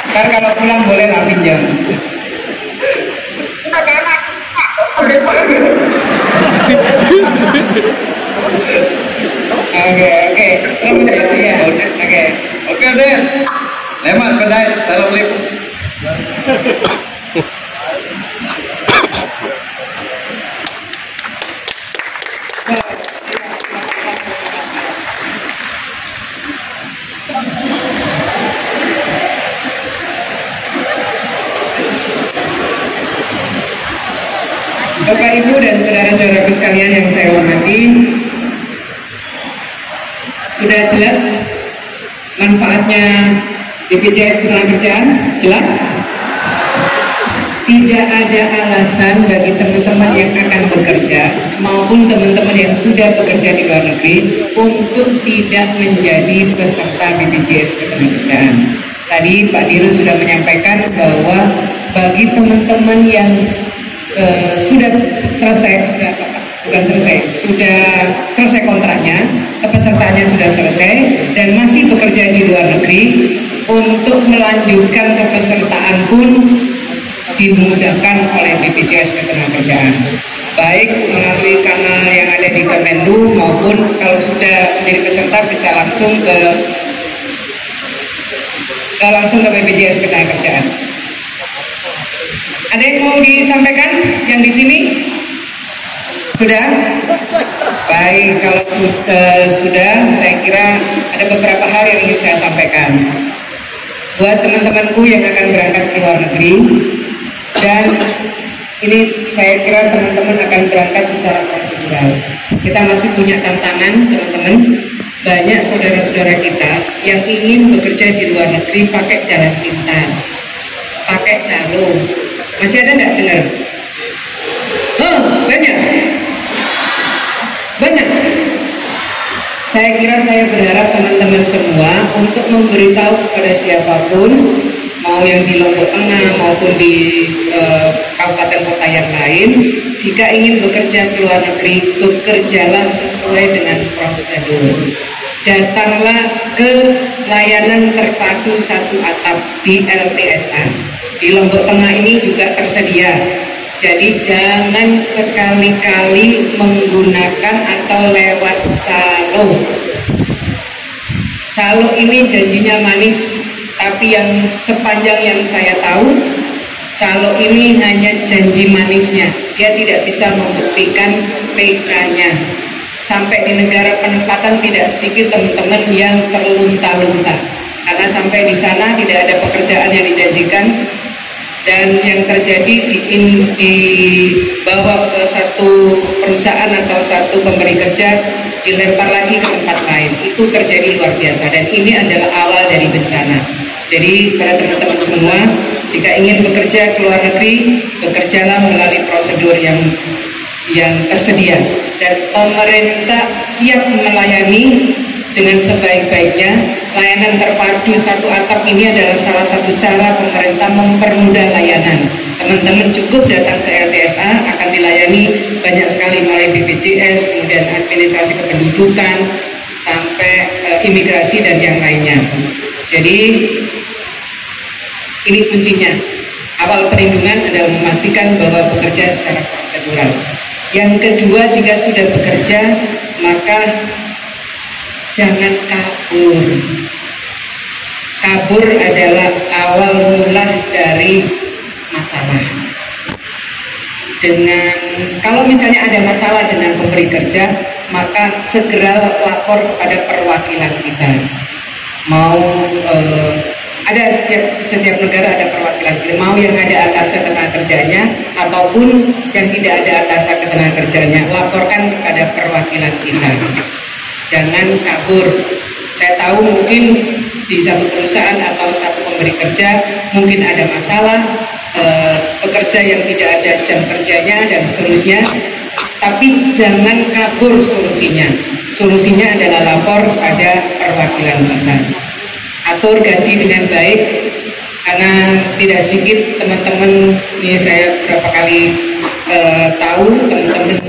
Ntar kalau pulang boleh lah pinjam. Oke, selamat ya. Oke deh, lemat kedai, assalamualaikum. Bapak Ibu dan saudara-saudaraku sekalian yang saya hormati, sudah jelas manfaatnya BPJS Ketenagakerjaan? Jelas? Tidak ada alasan bagi teman-teman yang akan bekerja maupun teman-teman yang sudah bekerja di luar negeri untuk tidak menjadi peserta BPJS Ketenagakerjaan. Tadi Pak Dirut sudah menyampaikan bahwa bagi teman-teman yang sudah selesai kontraknya, kepesertaannya sudah selesai dan masih bekerja di luar negeri, untuk melanjutkan kepesertaan pun dimudahkan oleh BPJS Ketenagakerjaan, baik melalui kanal yang ada di Kemenlu maupun kalau sudah menjadi peserta bisa langsung ke BPJS Ketenagakerjaan. Ada yang mau disampaikan yang di sini? Sudah? Baik, kalau sudah, saya kira ada beberapa hal yang ingin saya sampaikan. Buat teman-temanku yang akan berangkat ke luar negeri, dan ini saya kira teman-teman akan berangkat secara prosedural. Kita masih punya tantangan, teman-teman. Banyak saudara-saudara kita yang ingin bekerja di luar negeri pakai jalan pintas, pakai jalur. Masih ada nggak dengar? Banyak. Saya kira saya berharap teman-teman semua untuk memberitahu kepada siapapun, mau yang di Lombok Tengah maupun di kabupaten kota yang lain, jika ingin bekerja ke luar negeri, bekerjalah sesuai dengan prosedur. Datanglah ke layanan terpadu satu atap di LTSA. Di Lombok Tengah ini juga tersedia. Jadi jangan sekali-kali menggunakan atau lewat calo. Calo ini janjinya manis, tapi yang sepanjang yang saya tahu, calo ini hanya janji manisnya. Dia tidak bisa membuktikan PK-nya. Sampai di negara penempatan tidak sedikit teman-teman yang terlunta-lunta. Karena sampai di sana tidak ada pekerjaan yang dijanjikan, dan yang terjadi dibawa ke satu perusahaan atau satu pemberi kerja, dilempar lagi ke tempat lain. Itu terjadi luar biasa, dan ini adalah awal dari bencana. Jadi pada teman-teman semua, jika ingin bekerja ke luar negeri, bekerjalah melalui prosedur yang tersedia, dan pemerintah siap melayani dengan sebaik-baiknya. Layanan terpadu satu atap ini adalah salah satu cara pemerintah mempermudah layanan. Teman-teman cukup datang ke LTSA, akan dilayani banyak sekali mulai BPJS, kemudian administrasi kependudukan, sampai imigrasi dan yang lainnya. Jadi ini kuncinya. Awal perlindungan adalah memastikan bahwa bekerja secara prosedural. Yang kedua, jika sudah bekerja, maka jangan kabur. Kabur adalah awal mula dari masalah. Kalau misalnya ada masalah dengan pemberi kerja, maka segera lapor kepada perwakilan kita. Ada setiap negara ada perwakilan kita. Mau yang ada atas ketenagakerjaannya ataupun yang tidak ada atas ketenagakerjaannya, laporkan kepada perwakilan kita. Jangan kabur. Saya tahu mungkin di satu perusahaan atau satu pemberi kerja mungkin ada masalah, pekerja yang tidak ada jam kerjanya dan seterusnya. tapi jangan kabur solusinya. Solusinya adalah lapor pada perwakilan kita. Atur gaji dengan baik, karena tidak sedikit teman-teman, ini saya berapa kali tahu teman-teman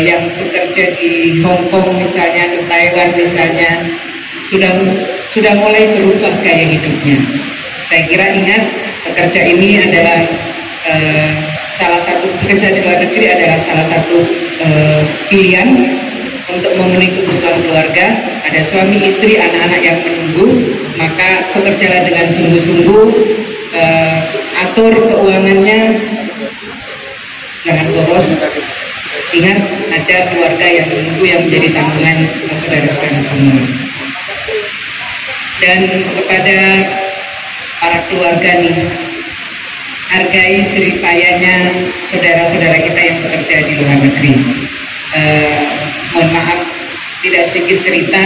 yang bekerja di Hong Kong misalnya, di Taiwan misalnya, sudah mulai berubah gaya hidupnya. Saya kira ingat, bekerja ini adalah salah satu, bekerja di luar negeri adalah salah satu pilihan untuk memenuhi kebutuhan keluarga. Ada suami, istri, anak-anak yang menunggu, maka bekerjalah dengan sungguh-sungguh, atur keuangannya, jangan boros. Ingat, ada keluarga yang menunggu yang menjadi tanggungan saudara-saudara semua. Dan kepada para keluarga nih, hargai jerih payahnya saudara-saudara kita yang bekerja di luar negeri. Mohon maaf, tidak sedikit cerita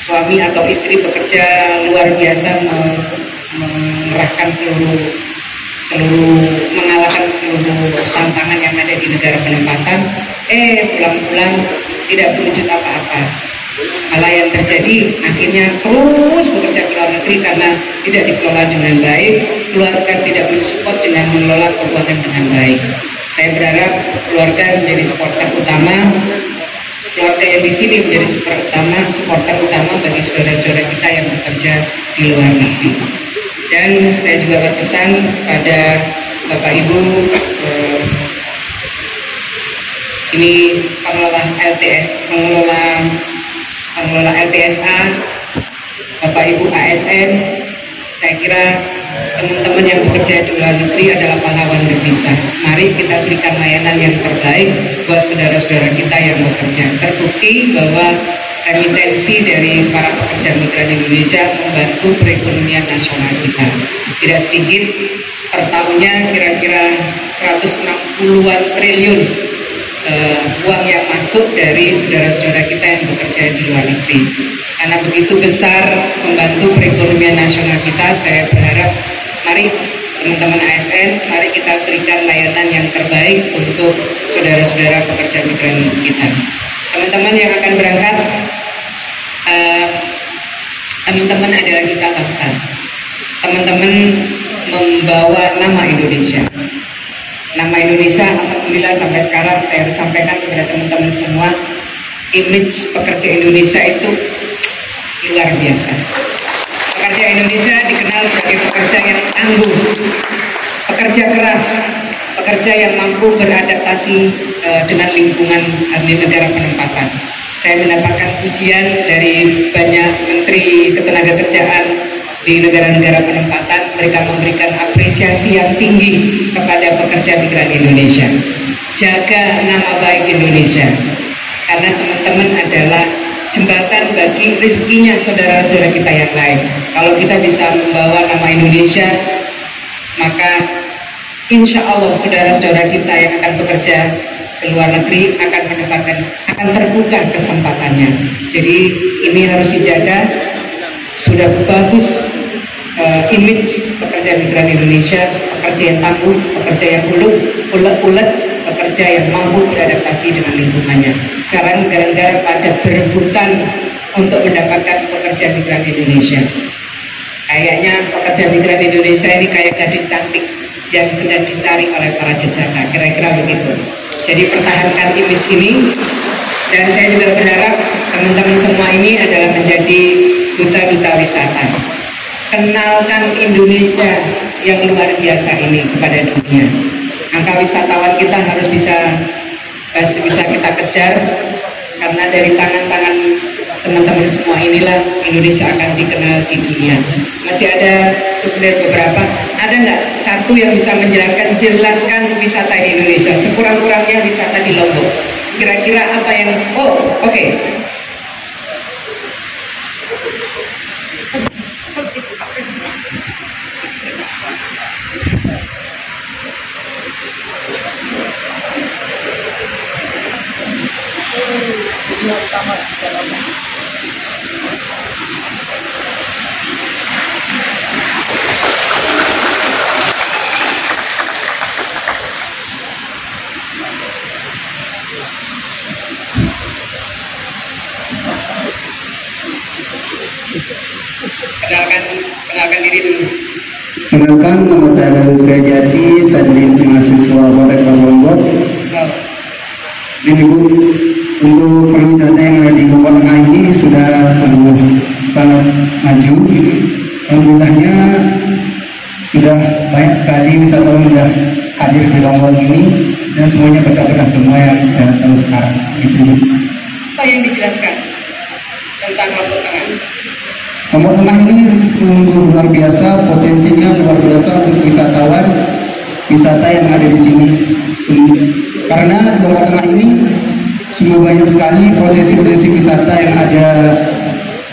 suami atau istri bekerja luar biasa, mengerahkan mengalahkan seluruh tantangan yang ada di negara penempatan, pulang-pulang tidak berwujud apa-apa. Malah yang terjadi akhirnya terus bekerja ke luar negeri karena tidak dikelola dengan baik, keluarga tidak mensupport dengan mengelola keuangan dengan baik. Saya berharap keluarga menjadi supporter utama, keluarga yang di sini menjadi supporter utama bagi saudara-saudara kita yang bekerja di luar negeri. Dan saya juga berpesan pada Bapak Ibu, ini pengelola LTSA, Bapak Ibu ASN, saya kira teman-teman yang bekerja di luar negeri adalah pahlawan devisa. Mari kita berikan layanan yang terbaik buat saudara-saudara kita yang bekerja. Terbukti bahwa remitensi dari para pekerja migran Indonesia membantu perekonomian nasional kita. Tidak sedikit, per tahunnya kira-kira 160-an triliun uang yang masuk dari saudara-saudara kita yang bekerja di luar negeri. Karena begitu besar membantu perekonomian nasional kita, saya berharap mari teman-teman ASN, mari kita berikan layanan yang terbaik untuk saudara-saudara pekerja migran kita. Teman-teman yang akan berangkat, teman-teman adalah duta bangsa. Teman-teman membawa nama Indonesia. Nama Indonesia, alhamdulillah sampai sekarang saya harus sampaikan kepada teman-teman semua, image pekerja Indonesia itu luar biasa. Pekerja Indonesia dikenal sebagai pekerja yang tangguh, pekerja keras, pekerja yang mampu beradaptasi dengan lingkungan di negara penempatan. Saya mendapatkan pujian dari banyak menteri ketenagakerjaan di negara-negara penempatan. Mereka memberikan apresiasi yang tinggi kepada pekerja migran Indonesia. Jaga nama baik Indonesia, karena teman-teman adalah jembatan bagi rezekinya saudara-saudara kita yang lain. Kalau kita bisa membawa nama Indonesia, maka insya Allah saudara-saudara kita yang akan bekerja ke luar negeri akan terbuka kesempatannya. Jadi ini harus dijaga. Sudah bagus image pekerja migran Indonesia, pekerja yang tangguh, pekerja yang ulet, pekerja yang mampu beradaptasi dengan lingkungannya. Sekarang negara-negara pada berebutan untuk mendapatkan pekerja migran Indonesia. Kayaknya pekerja migran Indonesia ini kayak gadis cantik yang sedang dicari oleh para jejaka, kira-kira begitu. Jadi pertahankan image ini, dan saya juga berharap teman-teman semua ini adalah menjadi duta-duta wisata. Kenalkan Indonesia yang luar biasa ini kepada dunia. Angka wisatawan kita harus bisa kita kejar, karena dari tangan-tangan teman-teman semua inilah Indonesia akan dikenal di dunia. Masih ada souvenir beberapa. Ada nggak satu yang bisa jelaskan wisata di Indonesia? Sekurang-kurangnya wisata di Lombok. Kira-kira apa yang? Oke. Kenalkan, nama saya Dalus Jati, saya jadi mahasiswa Poltek Lombok. Sini Bu, untuk pariwisata yang ada di Lombok Tengah ini sudah sungguh sangat maju. Alhamdulillahnya sudah banyak sekali wisatawan sudah hadir di Lombok ini dan semuanya betah-betah semua yang saya tahu sekarang. Gitu Bu. Apa yang dijelaskan tentang Lombok Tengah? Lombok Tengah ini sungguh luar biasa, potensinya luar biasa untuk wisatawan, wisata yang ada di sini. Karena Lombok Tengah ini sungguh banyak sekali potensi-potensi wisata yang ada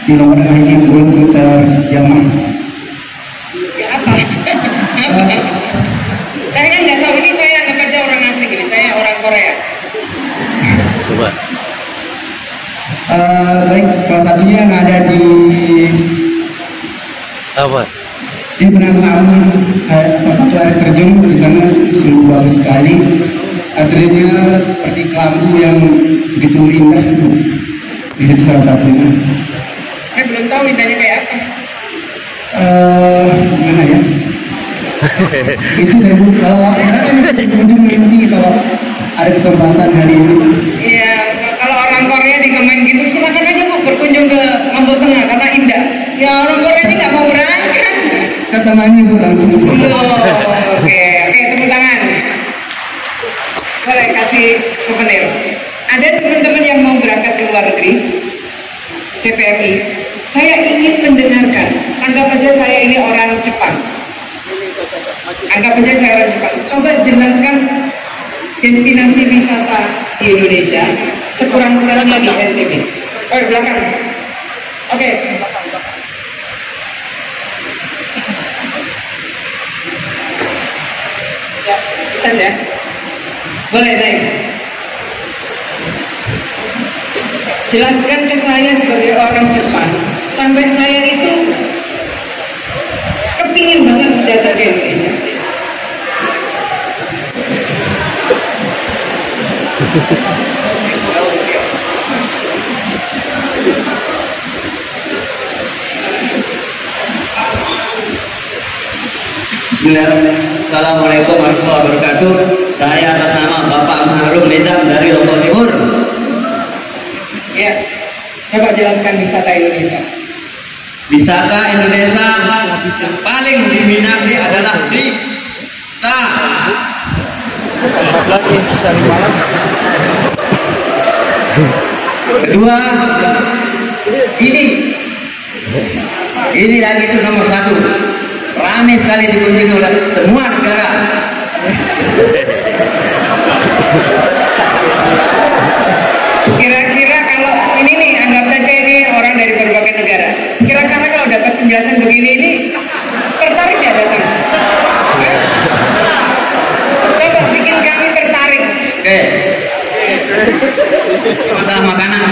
di Lombok Tengah ini belum terjamah. Ya apa? Saya kan nggak tahu, ini saya anggap aja orang asing ini, saya orang Korea. Coba. Baik, salah satunya yang ada di Apa? di Penanggung, salah satu air terjun di sana sungguh bagus sekali. Airnya seperti kelambu yang begitu indah. Di situ salah satunya. Saya belum tahu indahnya kayak apa. Gimana ya? Itu deh Bu. Kalau kunjung nanti kalau ada kesempatan hari ini. Iya, kalau orang Korea di komen gitu silakan aja Bu berkunjung ke Lombok Tengah karena indah. Ya orang Korea ini nggak mau berangkat. Saya temani Bu langsung. Oke, tepuk tangan. Boleh kasih souvenir. Ada teman-teman yang mau berangkat ke luar negeri, CPMI. Saya ingin mendengarkan. Anggap aja saya ini orang Jepang. Anggap aja saya orang Jepang. Coba jelaskan destinasi wisata di Indonesia sekurang-kurangnya di NTB. Oh, belakang. Oke. Ya, bisa ya. Boleh naik. Jelaskan ke saya sebagai orang Jepang, sampai saya itu kepingin banget datang ke Indonesia. Bismillahirrahmanirrahim. Assalamualaikum warahmatullahi wabarakatuh. Saya atas nama Bapak Maharum Nizam dari Lombok Timur. Ya, coba jelaskan wisata Indonesia. Wisata Indonesia yang paling diminati adalah kita. Kedua, ini lagi itu nomor satu. Ramai sekali dikunjungi oleh semua negara. Kira-kira kalau ini nih, anggap saja ini orang dari berbagai negara. Kira-kira kalau dapat penjelasan begini ini tertarik ya datang? Coba bikin kami tertarik. Oke. Masalah makanan.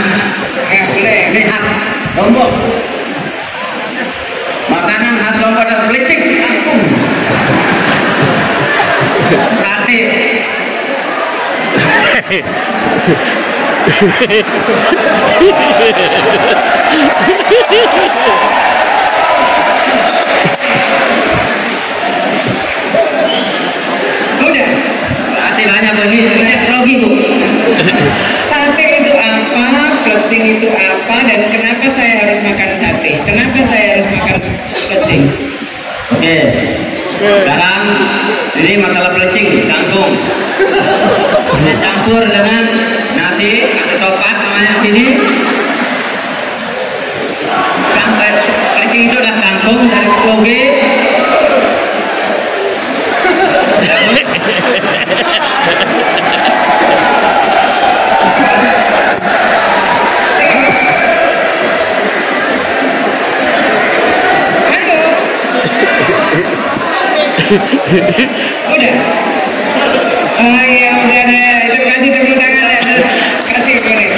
Ya boleh. Ini khas Lombok. Makanan khas Lombok adalah pelecing kampung. Sate. Udah. Sate banyak Bu, ini grogi Bu. Sate itu apa? Pelecing itu apa? Dan kenapa saya harus makan sate? Kenapa saya harus makan pelecing? Oke. Sekarang ini masalah pelecing kangkung. Kita campur dengan nasi atau topat namanya sini. Pelecing itu adalah kangkung dari toge. Udah. Oh iya udah deh. Itu kasih tepuk tangan ya. Kasih boleh.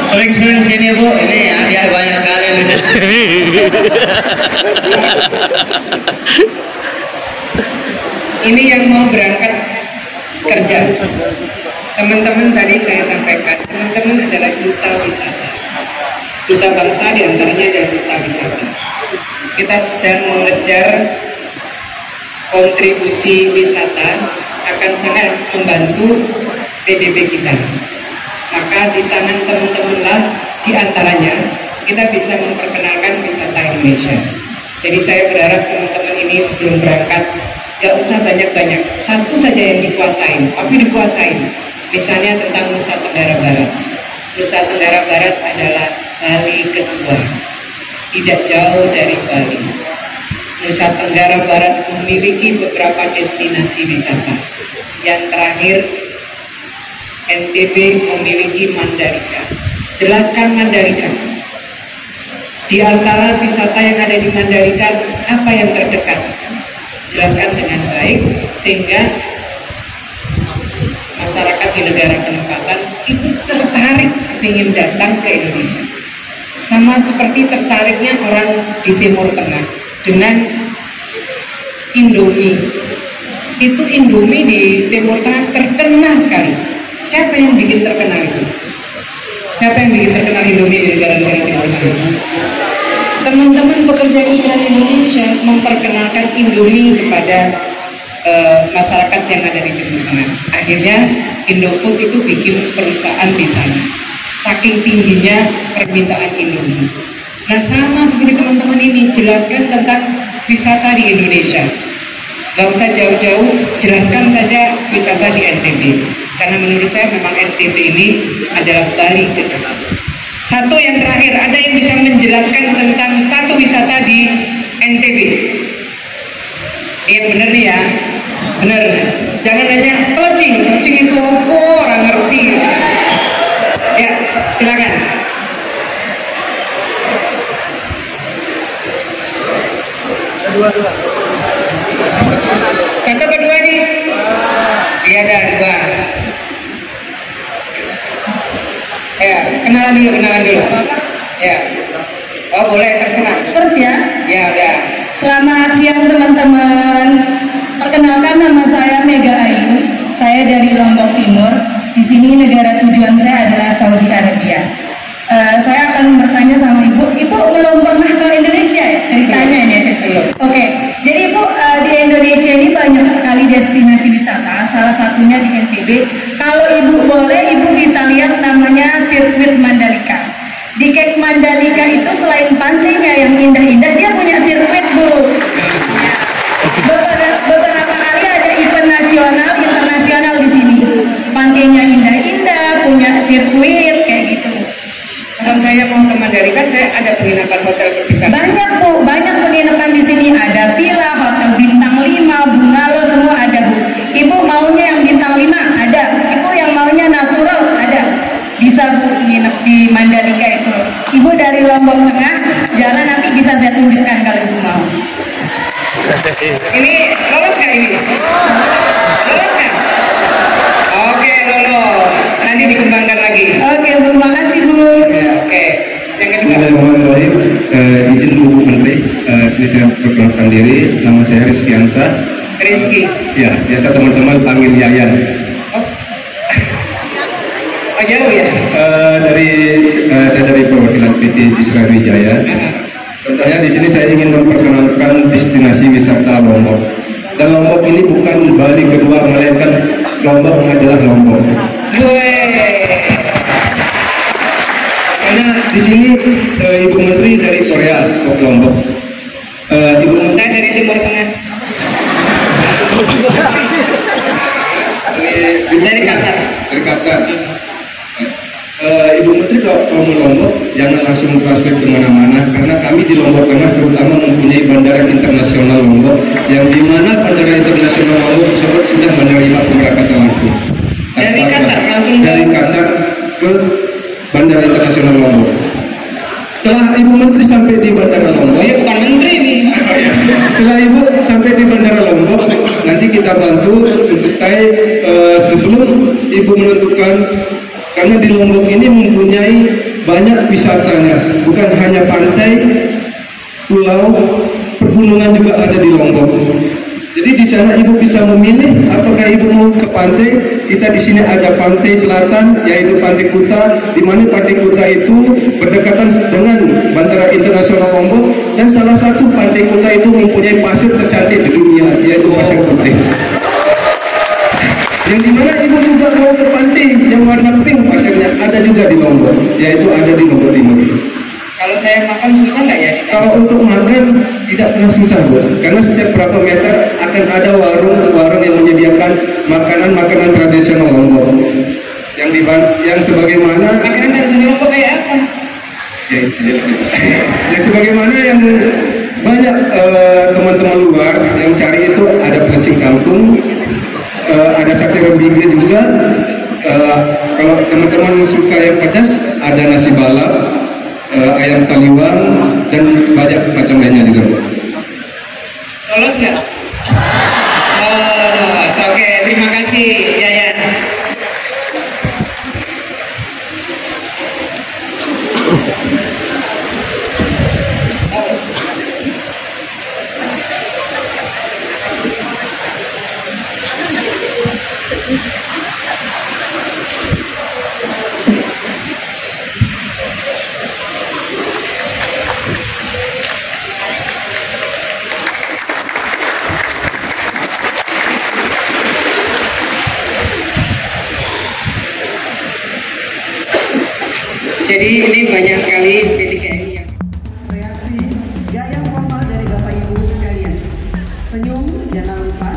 Sering-sering sini Bu. Ini hadiah banyak sekali. Ini yang mau berangkat kerja. Teman-teman tadi saya sampaikan, teman-teman adalah duta wisata. Duta bangsa diantaranya ada duta wisata. Kita sedang mengejar kontribusi wisata akan sangat membantu PDB kita. Maka di tangan teman-temanlah diantaranya kita bisa memperkenalkan wisata Indonesia. Jadi saya berharap teman-teman ini sebelum berangkat gak usah banyak-banyak, satu saja yang dikuasain, tapi dikuasain. Misalnya tentang Nusa Tenggara Barat. Nusa Tenggara Barat adalah Bali kedua, tidak jauh dari Bali. Nusa Tenggara Barat memiliki beberapa destinasi wisata. Yang terakhir, NTB memiliki Mandalika. Jelaskan Mandalika. Di antara wisata yang ada di Mandalika, apa yang terdekat? Jelaskan dengan baik, sehingga masyarakat di negara penempatan itu tertarik ingin datang ke Indonesia. Sama seperti tertariknya orang di Timur Tengah dengan Indomie. Itu Indomie di Timur Tengah terkenal sekali. Siapa yang bikin terkenal itu? Siapa yang bikin terkenal Indomie di negara-negara Timur Tengah? Teman-teman pekerja migran Indonesia memperkenalkan Indomie kepada masyarakat yang ada di Timur Tengah. Akhirnya Indofood itu bikin perusahaan di sana. Saking tingginya permintaan Indomie. Nah, sama seperti teman-teman ini, jelaskan tentang wisata di Indonesia. Gak usah jauh-jauh, jelaskan saja wisata di NTB. Karena menurut saya memang NTB ini adalah Bali kedua. Satu yang terakhir, ada yang bisa menjelaskan tentang satu wisata di NTB? Yang bener nih ya, bener. Jangan nanya pelecing itu apa, orang ngerti. Ya, silakan. Satu kedua nih? Iya, ada dua. Ya, kenalan dulu. Ya. Oh, boleh, terserah. Terus ya? Ya, udah. Selamat siang teman-teman. Perkenalkan, nama saya Mega Ayu. Saya dari Lombok Timur. Di sini negara tujuan saya adalah Saudi Arabia. Saya akan bertanya sama Ibu. Ibu belum pernah ke Indonesia ya? Ceritanya ini aja. Oke. Jadi Ibu, di Indonesia ini banyak sekali destinasi wisata. Salah satunya di NTB. Kalau Ibu boleh, Ibu bisa lihat namanya sirkuit Mandalika. Di Kek Mandalika itu selain pantainya yang indah-indah, dia punya sirkuit, Bu. Beberapa kali ada event nasional, internasional di sini. Pantainya indah-indah, punya sirkuit kayak gitu. Kalau saya mau ke Mandalika, saya ada penginapan hotel berbintang. Banyak, Bu, banyak penginapan di sini. Ada villa, hotel bintang 5, bungalow, semua ada, Bu. Ibu maunya yang bintang 5? Ada. Ibu yang maunya natural? Ada. Bisa, Bu, nginep di Mandalika itu. Ibu dari Lombok Tengah, jalan nanti bisa saya tunjukkan kalau Ibu mau. Ini lolos nggak ini? Lolos nggak? Oke, lolos. Nanti dikembangkan lagi. Oke, Bu, makasih, Bu. Oke. Bismillahirrahmanirrahim. Izin Bu Menteri, sini saya perkenalkan diri. Nama saya Rizky Ansar. Rizky. Ya, biasa teman-teman panggil Yayan. Oh, jauh ya? Saya dari perwakilan PT Cisra Wijaya. Contohnya di sini saya ingin memperkenalkan destinasi wisata Lombok. Dan Lombok ini bukan Bali kedua, melainkan Lombok adalah Lombok. Karena di sini Ibu Menteri dari Korea ke Lombok. Ibu Menteri dari Timur Tengah. Dari Qatar. Dari Qatar. Ibu Menteri kalau mau Lombok jangan langsung translate kemana-mana, karena kami di Lombok Tengah terutama mempunyai bandara internasional Lombok, yang dimana bandara internasional Lombok tersebut sudah menerima pemberangkatan langsung. Dari Qatar langsung? Dari Qatar ke bandara internasional Lombok. Setelah Ibu Menteri sampai di bandara Lombok, ya bukan Menteri nih. Setelah Ibu sampai di bandara Lombok, nanti kita bantu untuk stay sebelum Ibu menentukan. Karena di Lombok ini mempunyai banyak wisatanya, bukan hanya pantai, pulau, pergunungan juga ada di Lombok. Jadi di sana ibu bisa memilih apakah ibu mau ke pantai. Kita di sini ada pantai selatan, yaitu Pantai Kuta, di mana Pantai Kuta itu berdekatan dengan Bandara Internasional Lombok, dan salah satu Pantai Kuta itu mempunyai pasir tercantik di dunia, yaitu Pasir Putih. Yang dimana ibu juga mau ke pantai yang warna pink pasirnya, ada juga di Lombok, yaitu ada di Lombok Timur. Kalau saya makan susah nggak ya? Kalau untuk makan tidak pernah susah, Bu. Karena setiap berapa meter akan ada warung-warung yang menyediakan makanan-makanan tradisional Lombok. Yang sebagaimana makanan tradisional Lombok kayak apa? Ya, yang sebagaimana yang banyak teman-teman luar yang cari itu ada pelecing kampung, ada sate rembige juga. Kalau teman-teman suka yang pedas, ada nasi balap, ayam taliwang, dan banyak macam lainnya juga. Lolos nggak? Oh, oke, terima kasih Yayan. Jadi ini banyak sekali PDKM yang reaksi gaya formal dari Bapak Ibu sekalian. Senyum jangan lupa.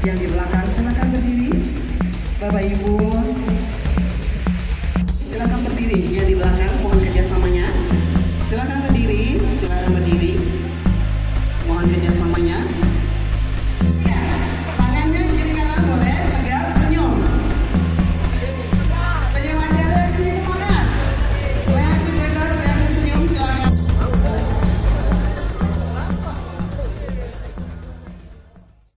Yang di belakang silakan berdiri. Bapak Ibu silakan berdiri. Yang di belakang mohon